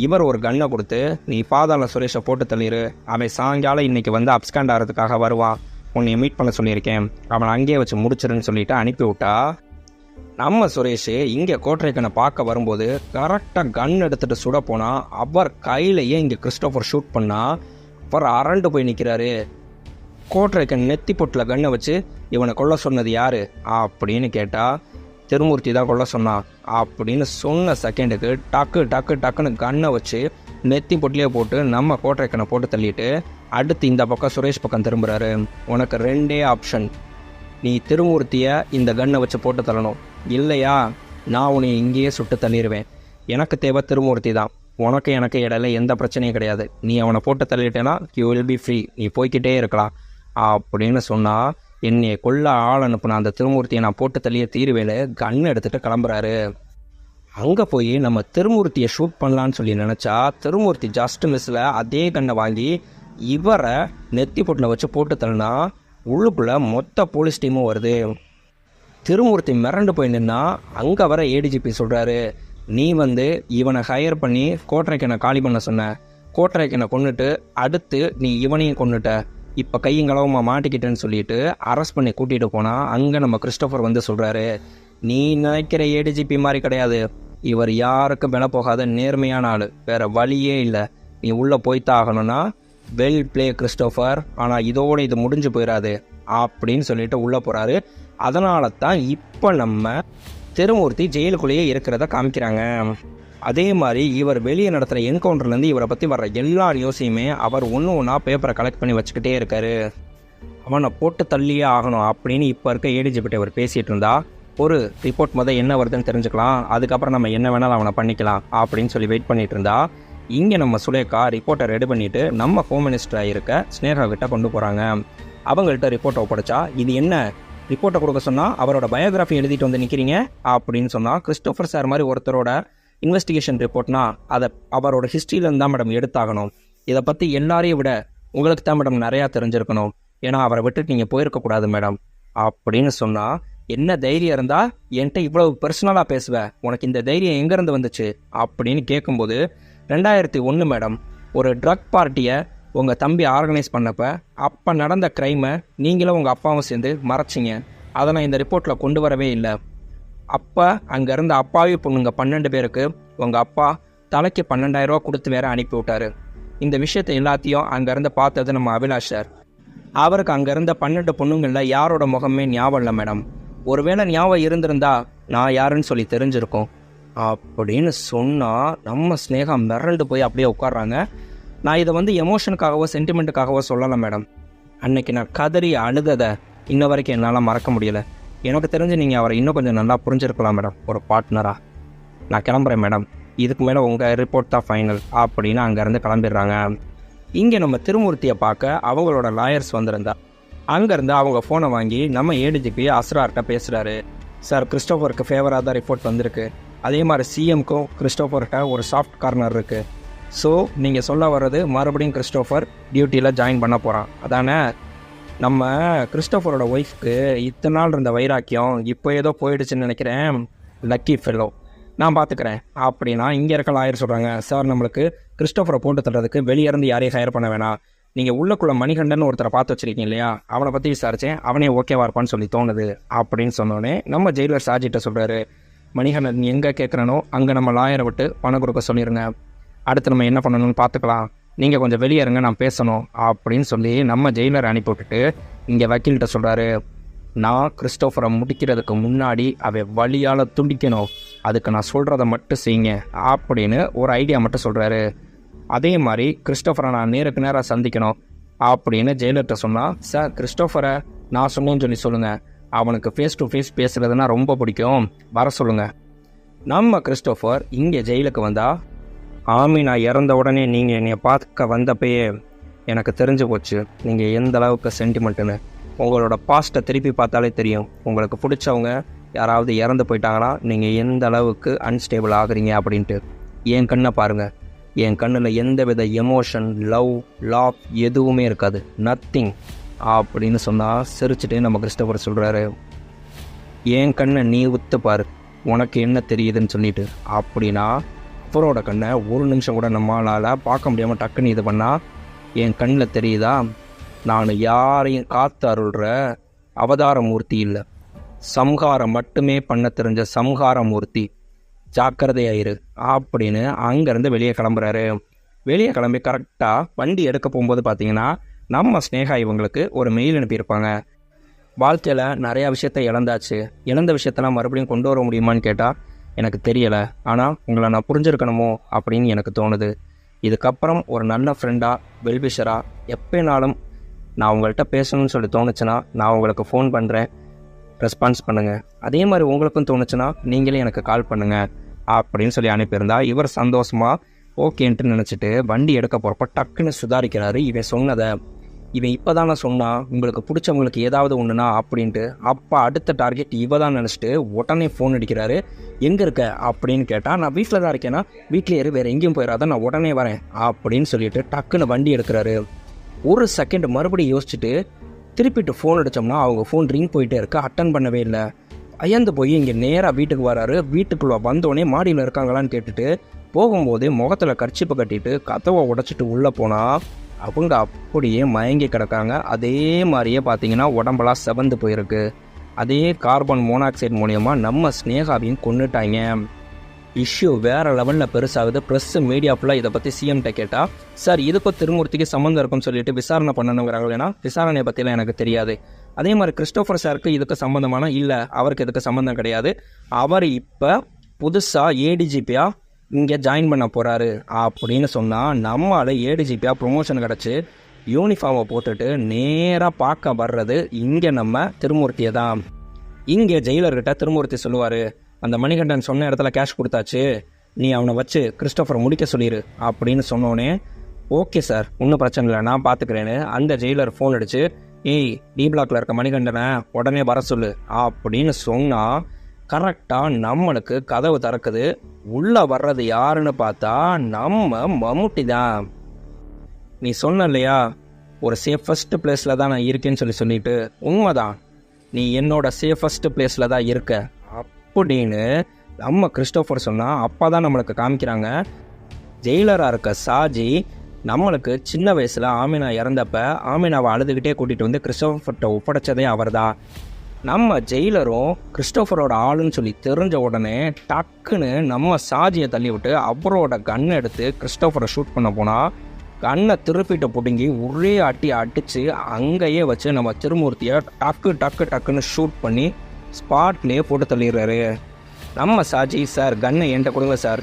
இவர் ஒரு கன்னை கொடுத்து நீ பாதாள சுரேஷை போட்டு தள்ளிடு, அவன் சாயங்காலம் இன்றைக்கி வந்து அப்ஸ்காண்ட் ஆகிறதுக்காக வருவான், உன்னை மீட் பண்ண சொல்லியிருக்கேன், அவனை அங்கேயே வச்சு முடிச்சிருன்னு சொல்லிட்டு அனுப்பி விட்டா, நம்ம சுரேஷ் இங்கே கோட்டைக்கனை பார்க்க வரும்போது கரெக்டாக கன் எடுத்துகிட்டு சுட போனால் அவர் கையிலையே இங்கே கிறிஸ்டோஃபர் ஷூட் பண்ணால் அவர் அரண்டு போய் நிற்கிறாரு. கோட்டைக்கன் நெத்தி பொட்டில் கன்னை வச்சு இவனை கொல்ல சொன்னது யார் அப்படின்னு கேட்டால், திருமூர்த்தி தான் கொல்ல சொன்னான் அப்படின்னு சொன்ன செகண்டுக்கு டக்குன்னு கன்னை வச்சு நெத்தி பொட்டிலே போட்டு நம்ம கோட்டைக்கனை போட்டு தள்ளிட்டு அடுத்து இந்த பக்கம் சுரேஷ் பக்கம் திரும்புகிறாரு. உனக்கு 2 ஆப்ஷன், நீ திருமூர்த்தியை இந்த கன்னை வச்சு போட்டு தள்ளணும், இல்லையா நான் உன்னை இங்கேயே சுட்டு தள்ளிடுவேன். எனக்கு தேவை திருமூர்த்தி தான், எனக்கு இடையில எந்த பிரச்சனையும் கிடையாது. நீ அவனை போட்டு தள்ளிட்டேன்னா யூ வில் பி ஃப்ரீ, நீ போய்கிட்டே இருக்கலாம். அப்படின்னு சொன்னால் என்னைய கொல்ல ஆள் அனுப்புன அந்த திருமூர்த்தியை நான் போட்டு தள்ளிய தீர்வேல கன் எடுத்துகிட்டு கிளம்புறாரு. அங்கே போய் நம்ம திருமூர்த்தியை ஷூட் பண்ணலான்னு சொல்லி நினச்சா திருமூர்த்தி ஜஸ்ட் மிஸ்ஸில் அதே கண்ணை வாங்கி இவரை நெத்தி பொட்டில் வச்சு போட்டு தள்ளினா உள்ளுக்குள்ளே மொத்த போலீஸ் டீமும் வருது. திருமூர்த்தி மிரண்டு போய் நின்னா அங்கே வர ஏடிஜிபி சொல்கிறாரு, நீ இவனை ஹையர் பண்ணி கோட்டரைக்கனை காலி பண்ண சொன்ன, கோட்டரைக்கனை கொண்டுட்டு அடுத்து நீ இவனையும் கொண்டுட்ட, இப்போ கையங்களவமாக மாட்டிக்கிட்டேன்னு சொல்லிட்டு அரெஸ்ட் பண்ணி கூட்டிகிட்டு போனால் அங்கே நம்ம கிறிஸ்டோஃபர் சொல்கிறாரு, நீ நினைக்கிற ஏடிஜிபி மாதிரி கிடையாது, இவர் யாருக்கும் வில போகாத நேர்மையான ஆள், வேறு வழியே இல்லை, நீ உள்ளே போய்த்தான் ஆகணும்னா வெல் பிளே கிறிஸ்டோஃபர், ஆனால் இதோடு இது முடிஞ்சு போயிடாது அப்படின்னு சொல்லிட்டு உள்ளே போகிறாரு. அதனால தான் இப்போ நம்ம திருமூர்த்தி ஜெயிலுக்குள்ளேயே இருக்கிறத காமிக்கிறாங்க. அதே மாதிரி இவர் வெளியே நடத்துகிற என்கவுண்டர்லேருந்து இவரை பற்றி வர்ற எல்லா நியூஸையுமே அவர் ஒன்று ஒன்றா பேப்பரை கலெக்ட் பண்ணி வச்சுக்கிட்டே இருக்காரு. அவனை போட்டு தள்ளியே ஆகணும் அப்படின்னு இப்போ இருக்க ஏடிஜிபிட்ட அவர் பேசிகிட்டு இருந்தா, ஒரு ரிப்போர்ட் என்ன வருதுன்னு தெரிஞ்சுக்கலாம், அதுக்கப்புறம் நம்ம என்ன வேணாலும் அவனை பண்ணிக்கலாம் அப்படின்னு சொல்லி வெயிட் பண்ணிட்டு இருந்தா, இங்கே நம்ம சுலேகா ரிப்போர்ட்டை ரெடி பண்ணிவிட்டு நம்ம ஹோம் மினிஸ்டராக இருக்க ஸ்னேகா கிட்ட கொண்டு போகிறாங்க. அவங்கள்ட்ட ரிப்போர்ட்டை ஒப்படைச்சா, இது என்ன ரிப்போர்ட்டை கொடுக்க சொன்னால் அவரோட பயோகிராஃபி எழுதிட்டு நிற்கிறீங்க அப்படின்னு சொன்னால், கிறிஸ்டோஃபர் சார் மாதிரி ஒருத்தரோட இன்வெஸ்டிகேஷன் ரிப்போர்ட்னா அதை அவரோட ஹிஸ்ட்ரியிலேருந்து தான் மேடம் எடுத்தாகணும், இதை பற்றி எல்லாரையும் விட உங்களுக்கு தான் மேடம் நிறையா தெரிஞ்சிருக்கணும், ஏன்னா அவரை விட்டுட்டு நீங்கள் போயிருக்கக்கூடாது மேடம் அப்படின்னு சொன்னால், என்ன தைரியம் இருந்தால் என்கிட்ட இவ்வளவு பர்சனலாக பேசுவேன், உனக்கு இந்த தைரியம் எங்கேருந்து வந்துச்சு அப்படின்னு கேட்கும்போது, 2001 மேடம் ஒரு ட்ரக் பார்ட்டியை உங்கள் தம்பி ஆர்கனைஸ் பண்ணப்போ அப்போ நடந்த க்ரைமை நீங்களும் உங்கள் அப்பாவும் சேர்ந்து மறைச்சிங்க, அதை நான் இந்த ரிப்போர்ட்டில் கொண்டு வரவே இல்லை. அப்போ அங்கே இருந்த அப்பாவி பொண்ணுங்க 12 பேருக்கு உங்கள் அப்பா தலைக்கு 12,000 ரூபா கொடுத்து வேற அனுப்பி விட்டாரு. இந்த விஷயத்தை எல்லாத்தையும் அங்கேருந்து பார்த்தது நம்ம அபிலாஷ் சார். அவருக்கு அங்கே இருந்த 12 பொண்ணுங்களில் யாரோட முகமே ஞாபகம் இல்லை மேடம், ஒருவேளை ஞாபகம் இருந்திருந்தா நான் யாருன்னு சொல்லி தெரிஞ்சிருக்கோம் அப்படின்னு சொன்னால் நம்ம ஸ்னேகா மிரண்டு போய் அப்படியே உட்காடுறாங்க. நான் இதை எமோஷனுக்காகவோ சென்டிமெண்ட்டுக்காகவோ சொல்லலை மேடம், அன்னைக்கு நான் கதறி அழுததை இன்ன வரைக்கும் என்னால் மறக்க முடியலை. எனக்கு தெரிஞ்சு நீங்கள் அவரை இன்னும் கொஞ்சம் நல்லா புரிஞ்சிருக்கலாம் மேடம் ஒரு பார்ட்னராக. நான் கிளம்புறேன் மேடம், இதுக்கு மேலே உங்கள் ரிப்போர்ட் தான் ஃபைனல் அப்படின்னு அங்கேருந்து கிளம்பிடுறாங்க. இங்கே நம்ம திருமூர்த்தியை பார்க்க அவங்களோட லாயர்ஸ் வந்திருந்தா அங்கேருந்து அவங்க ஃபோனை வாங்கி நம்ம ஏடிஜிபி அஸ்ரார்கிட்ட பேசுகிறாரு. சார், கிறிஸ்டோஃபருக்கு ஃபேவராக தான் ரிப்போர்ட் வந்திருக்கு, அதே மாதிரி சிஎம்க்கும் கிறிஸ்டோஃபர்கிட்ட ஒரு சாஃப்ட் கார்னர் இருக்குது, ஸோ நீங்கள் சொல்ல வர்றது மறுபடியும் கிறிஸ்டோஃபர் டியூட்டியில் ஜாயின் பண்ண போகிறான் அதானே? நம்ம கிறிஸ்டோஃபரோட ஒய்ஃப்க்கு இத்தனை நாள் இருந்த வைராக்கியம் இப்போ ஏதோ போயிடுச்சுன்னு நினைக்கிறேன், லக்கி ஃபெல்லோ, நான் பார்த்துக்கிறேன் அப்படின்னா இங்கே இருக்க லாயர் சொல்கிறாங்க, சார் நம்மளுக்கு கிறிஸ்டோஃபரை போட்டு தர்றதுக்கு வெளியேருந்து யாரையும் ஹையர் பண்ண வேணாம், நீங்கள் உள்ளக்குள்ள மணிகண்டன் ஒருத்தரை பார்த்து வச்சுருக்கீங்க இல்லையா, அவனை பற்றி விசாரித்தேன், அவனே ஓகேவா இருப்பான்னு சொல்லி தோணுது அப்படின்னு சொன்னோடனே நம்ம ஜெயிலர் சார்ஜிட்ட சொல்கிறாரு, மணிகண்டன் எங்கே கேட்குறனோ அங்கே நம்ம லாயரை விட்டு பணம் கொடுக்க சொல்லிடுங்க, அடுத்து நம்ம என்ன பண்ணணும்னு பார்த்துக்கலாம், நீங்கள் கொஞ்சம் வெளியே இருங்க, நான் பேசணும் அப்படின்னு சொல்லி நம்ம ஜெயிலரை அனுப்பி விட்டுட்டு இங்கே வக்கீல்கிட்ட சொல்கிறாரு, நான் கிறிஸ்டோஃபரை முடிக்கிறதுக்கு முன்னாடி அவன் வழியால் துண்டிக்கணும், அதுக்கு நான் சொல்கிறத மட்டும் செய்யுங்க அப்படின்னு ஒரு ஐடியா மட்டும் சொல்கிறாரு. அதே மாதிரி கிறிஸ்டோஃபரை நான் நேருக்கு நேராக சந்திக்கணும் அப்படின்னு ஜெயிலர்கிட்ட சொன்னால், சார் கிறிஸ்டோஃபரை நான் சொன்னேன்னு சொல்லி சொல்லுங்கள், அவனுக்கு ஃபேஸ் டு ஃபேஸ் பேசுகிறதுனா ரொம்ப பிடிக்கும், வர சொல்லுங்கள். நம்ம கிறிஸ்டோஃபர் இங்கே ஜெயிலுக்கு வந்தால், ஆமி நான் இறந்த உடனே நீங்கள் என்னை பார்க்க வந்தப்பயே எனக்கு தெரிஞ்சு போச்சு நீங்கள் எந்த அளவுக்கு சென்டிமெண்ட்டுன்னு, உங்களோட பாஸ்ட்டை திருப்பி பார்த்தாலே தெரியும், உங்களுக்கு பிடிச்சவங்க யாராவது இறந்து போயிட்டாங்கன்னா நீங்கள் எந்த அளவுக்கு அன்ஸ்டேபிள் ஆகுறீங்க அப்படின்ட்டு. என் கண்ணை பாருங்கள், என் கண்ணில் எந்த வித எமோஷன், லவ், லாப் எதுவுமே இருக்காது, நத்திங் அப்படின்னு சொன்னால் சிரிச்சுட்டு நம்ம கிறிஸ்டோஃபர் சொல்கிறாரு, என் கண்ணை நீ உத்து பாரு, உனக்கு என்ன தெரியுதுன்னு சொல்லிட்டு. அப்படின்னா அவரோட கண்ணை ஒரு நிமிஷம் கூட நம்மளால் பார்க்க முடியாமல் டக்குன்னு இது பண்ணால் என் கண்ணில் தெரியுதா, நான் யாரையும் காத்து அருள்ற அவதாரமூர்த்தி இல்லை, சம்ஹாரம் மட்டுமே பண்ண தெரிஞ்ச சம்ஹாரமூர்த்தி, ஜாக்கிரதையாயிரு அப்படின்னு அங்கேருந்து வெளியே கிளம்புறாரு. வெளியே கிளம்பி கரெக்டாக வண்டி எடுக்க போகும்போது பார்த்தீங்கன்னா நம்ம ஸ்னேகா இவங்களுக்கு ஒரு மெயில் அனுப்பியிருப்பாங்க, வாழ்க்கையில் நிறையா விஷயத்த இழந்தாச்சு, இழந்த விஷயத்தெல்லாம் மறுபடியும் கொண்டு வர முடியுமான்னு கேட்டால் எனக்கு தெரியலை, ஆனால் உங்களை நான் புரிஞ்சிருக்கணுமோ அப்படின்னு எனக்கு தோணுது, இதுக்கப்புறம் ஒரு நல்ல ஃப்ரெண்டாக வெல்விஷராக எப்போனாலும் நான் உங்கள்கிட்ட பேசணும்னு சொல்லி தோணுச்சுன்னா நான் உங்களுக்கு ஃபோன் பண்ணுறேன், ரெஸ்பான்ஸ் பண்ணுங்கள், அதே மாதிரி உங்களுக்கும் தோணுச்சுன்னா நீங்களே எனக்கு கால் பண்ணுங்கள் அப்படின்னு சொல்லி அனுப்பியிருந்தா இவர் சந்தோஷமாக ஓகேன்ட்டு நினச்சிட்டு வண்டி எடுக்க போகிறப்ப டக்குன்னு சுதாரிக்கிறாரு. இவன் சொன்னதை இவன் இப்போ தானே சொன்னான் உங்களுக்கு பிடிச்சவங்களுக்கு ஏதாவது ஒன்றுனா அப்படின்ட்டு. அப்போ அடுத்த டார்கெட் இவ தான் நினச்சிட்டு உடனே ஃபோன் அடிக்கிறாரு. எங்கே இருக்க அப்படின்னு கேட்டால், நான் வீட்டில் தான் இருக்கேன்னா, வீட்டில் ஏறி வேறு எங்கேயும் போயிடாத, நான் உடனே வரேன் அப்படின்னு சொல்லிட்டு டக்குன்னு வண்டி எடுக்கிறாரு. ஒரு செகண்ட் மறுபடியும் யோசிச்சுட்டு திருப்பிட்டு ஃபோன் அடித்தோம்னா அவங்க ஃபோன் ரிங் போயிட்டே இருக்கு. அட்டன் பண்ணவே இல்லை. அயர்ந்து போய் இங்கே நேராக வீட்டுக்கு வராரு. வீட்டுக்குள்ளே வந்தோடனே மாடியில் இருக்காங்களான்னு கேட்டுட்டு போகும்போதே முகத்தில் கர்ச்சிப்பை கட்டிட்டு கதவை உடைச்சிட்டு உள்ளே போனால் அவங்க அப்படியே மயங்கி கிடக்காங்க. அதே மாதிரியே பார்த்தீங்கன்னா உடம்பெல்லாம் செவந்து போயிருக்கு. அதே கார்பன் மோனாக்சைடு மூலயமா நம்ம ஸ்னேகாவையும் கொண்டுட்டாங்க. இஷ்யூ வேறு லெவலில் பெருசாகுது. ப்ரெஸ்ஸு மீடியா ஃபுல்லாக இதை பற்றி சிஎம்கிட்ட கேட்டால், சார் இதுக்கும் திருமூர்த்திக்கு சம்மந்தம் இருக்குன்னு சொல்லிட்டு விசாரணை பண்ணணுங்கிறாங்க. ஏன்னா விசாரணையை பற்றிலாம் எனக்கு தெரியாது. அதே மாதிரி கிறிஸ்டோஃபர் சாருக்கு இதுக்கு சம்மந்தமான இல்லை, அவருக்கு இதுக்கு சம்மந்தம் கிடையாது. அவர் இப்போ புதுசாக ஏடிஜிபியாக இங்கே ஜாயின் பண்ண போகிறாரு அப்படின்னு சொன்னால், நம்மளால் ஏடிஜிபியாக ப்ரொமோஷன் கிடச்சி யூனிஃபார்மை போட்டுட்டு நேராக பார்க்க வர்றது இங்கே நம்ம திருமூர்த்தியை தான். இங்கே ஜெயிலர்கிட்ட திருமூர்த்தி சொல்லுவார், அந்த மணிகண்டன் சொன்ன இடத்துல கேஷ் கொடுத்தாச்சு, நீ அவனை வச்சு கிறிஸ்டோஃபரை முடிக்க சொல்லிடு அப்படின்னு சொன்னோன்னே, ஓகே சார் ஒன்றும் பிரச்சனை இல்லை நான் பார்த்துக்கிறேன்னு அந்த ஜெயிலர் ஃபோன் அடிச்சு, ஏய் டி பிளாக்ல இருக்க மணிகண்டனை உடனே வர சொல்லு அப்படின்னு சொன்னால், கரெக்டாக நம்மளுக்கு கதவு திறக்குது. உள்ளே வர்றது யாருன்னு பார்த்தா நம்ம மம்முட்டி தான். நீ சொன்ன இல்லையா ஒரு சேஃபஸ்ட் பிளேஸில் தான் நான் இருக்கேன்னு சொல்லிட்டு, உண்மைதான், நீ என்னோட சேஃபஸ்ட் பிளேஸில் தான் இருக்க அப்படின்னு நம்ம கிறிஸ்டோஃபர் சொன்னால், அப்போ தான் நம்மளுக்கு காமிக்கிறாங்க ஜெயிலராக இருக்க சாஜி நம்மளுக்கு சின்ன வயசில் ஆமினா இறந்தப்ப ஆமினாவை அழுதுகிட்டே கூட்டிகிட்டு வந்து கிறிஸ்டோஃபர்கிட்ட ஒப்படைச்சதே அவர் தான். நம்ம ஜெயிலரும் கிறிஸ்டோஃபரோட ஆளுன்னு சொல்லி தெரிஞ்ச உடனே டக்குன்னு நம்ம சாஜியை தள்ளி விட்டு அவரோட கன்னை எடுத்து கிறிஸ்டோஃபரை ஷூட் பண்ண போனால், கண்ணை திருப்பிட்டு பிடுங்கி ஒரே அடித்து அங்கேயே வச்சு நம்ம திருமூர்த்தியை டக்குன்னு ஷூட் பண்ணி ஸ்பாட்லேயே போட்டு தள்ளிடுறாரு. நம்ம சாஜி, சார் கன்னை என்கிட்ட கொடுங்க சார்,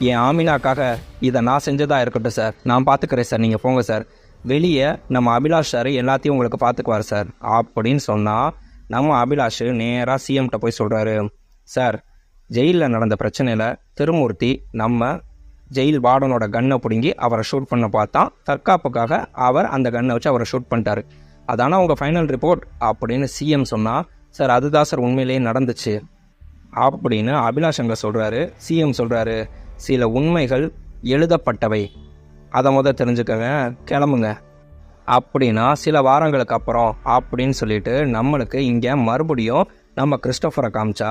என் ஆமினாக்காக இதை நான் செஞ்சதாக இருக்கட்டும் சார், நான் பார்த்துக்கிறேன் சார், நீங்கள் போங்க சார், வெளியே நம்ம அபிலாஷ் சார் எல்லாத்தையும் உங்களுக்கு பார்த்துக்குவார் சார் அப்படின்னு சொன்னால், நம்ம அபிலாஷ் நேராக சிஎம்கிட்ட போய் சொல்கிறாரு, சார் ஜெயிலில் நடந்த பிரச்சனையில் திருமூர்த்தி நம்ம ஜெயில் வார்டனோட கன்னை பிடுங்கி அவரை ஷூட் பண்ண பார்த்தா, தற்காப்புக்காக அவர் அந்த கன்னை வச்சு அவரை ஷூட் பண்ணிட்டாரு, அதான உங்கள் ஃபைனல் ரிப்போர்ட் அப்படின்னு சிஎம் சொன்னால், சார் அதுதான் சார் உண்மையிலேயே நடந்துச்சு அப்படின்னு அபிலாஷ் அங்கே சொல்கிறாரு. சிஎம் சொல்கிறாரு, சில உண்மைகள் எழுதப்பட்டவை, அதை தெரிஞ்சுக்கங்க, கிளம்புங்க அப்படின்னா சில வாரங்களுக்கு அப்புறம் அப்படின்னு சொல்லிட்டு நம்மளுக்கு இங்கே மறுபடியும் நம்ம கிறிஸ்டோஃபரை காமிச்சா,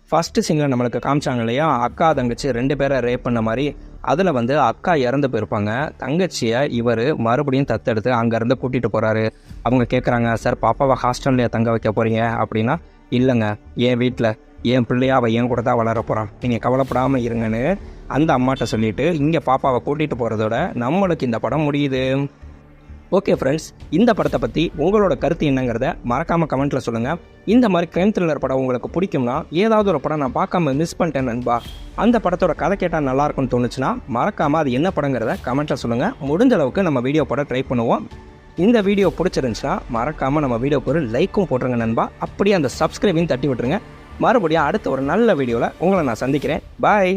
ஃபஸ்ட்டு சீனில் நம்மளுக்கு காமிச்சாங்க இல்லையா அக்கா தங்கச்சி 2 பேரை ரேப் பண்ண மாதிரி, அதில் அக்கா இறந்து போயிருப்பாங்க, தங்கச்சியை இவர் மறுபடியும் தத்தெடுத்து அங்கேருந்து கூட்டிகிட்டு போகிறாரு. அவங்க கேட்குறாங்க, சார் பாப்பாவை ஹாஸ்டல்லையே தங்க வைக்க போகிறீங்க அப்படின்னா, இல்லைங்க என் வீட்டில் என் பிள்ளையா அவள் என் கூட தான் வளர போகிறான், நீங்கள் கவலைப்படாமல் இருங்கன்னு அந்த அம்மாட்ட சொல்லிவிட்டு இங்கே பாப்பாவை கூட்டிகிட்டு போகிறதோட நம்மளுக்கு இந்த படம் முடியுது. ஓகே ஃப்ரெண்ட்ஸ், இந்த படத்தை பற்றி உங்களோட கருத்து என்னங்கிறத மறக்காமல் கமெண்ட்டில் சொல்லுங்கள். இந்த மாதிரி க்ரைம் த்ரில்லர் படம் உங்களுக்கு பிடிக்கும்னா, ஏதாவது ஒரு படம் நான் பார்க்காம மிஸ் பண்ணிட்டேன் நண்பா, அந்த படத்தோட கதை கேட்டால் நல்லாயிருக்கும்னு தோணுச்சுன்னா மறக்காமல் அது என்ன படங்கிறத கமெண்ட்டில் சொல்லுங்கள். முடிஞ்ச அளவுக்கு நம்ம வீடியோ போட ட்ரை பண்ணுவோம். இந்த வீடியோ பிடிச்சிருந்துச்சுன்னா மறக்காமல் நம்ம வீடியோக்கு ஒரு லைக்கும் போட்டுருங்க நண்பா. அப்படியே அந்த சப்ஸ்கிரைபையும் தட்டி விட்டுருங்க. மறுபடியும் அடுத்த ஒரு நல்ல வீடியோவில் உங்களை நான் சந்திக்கிறேன். பாய்.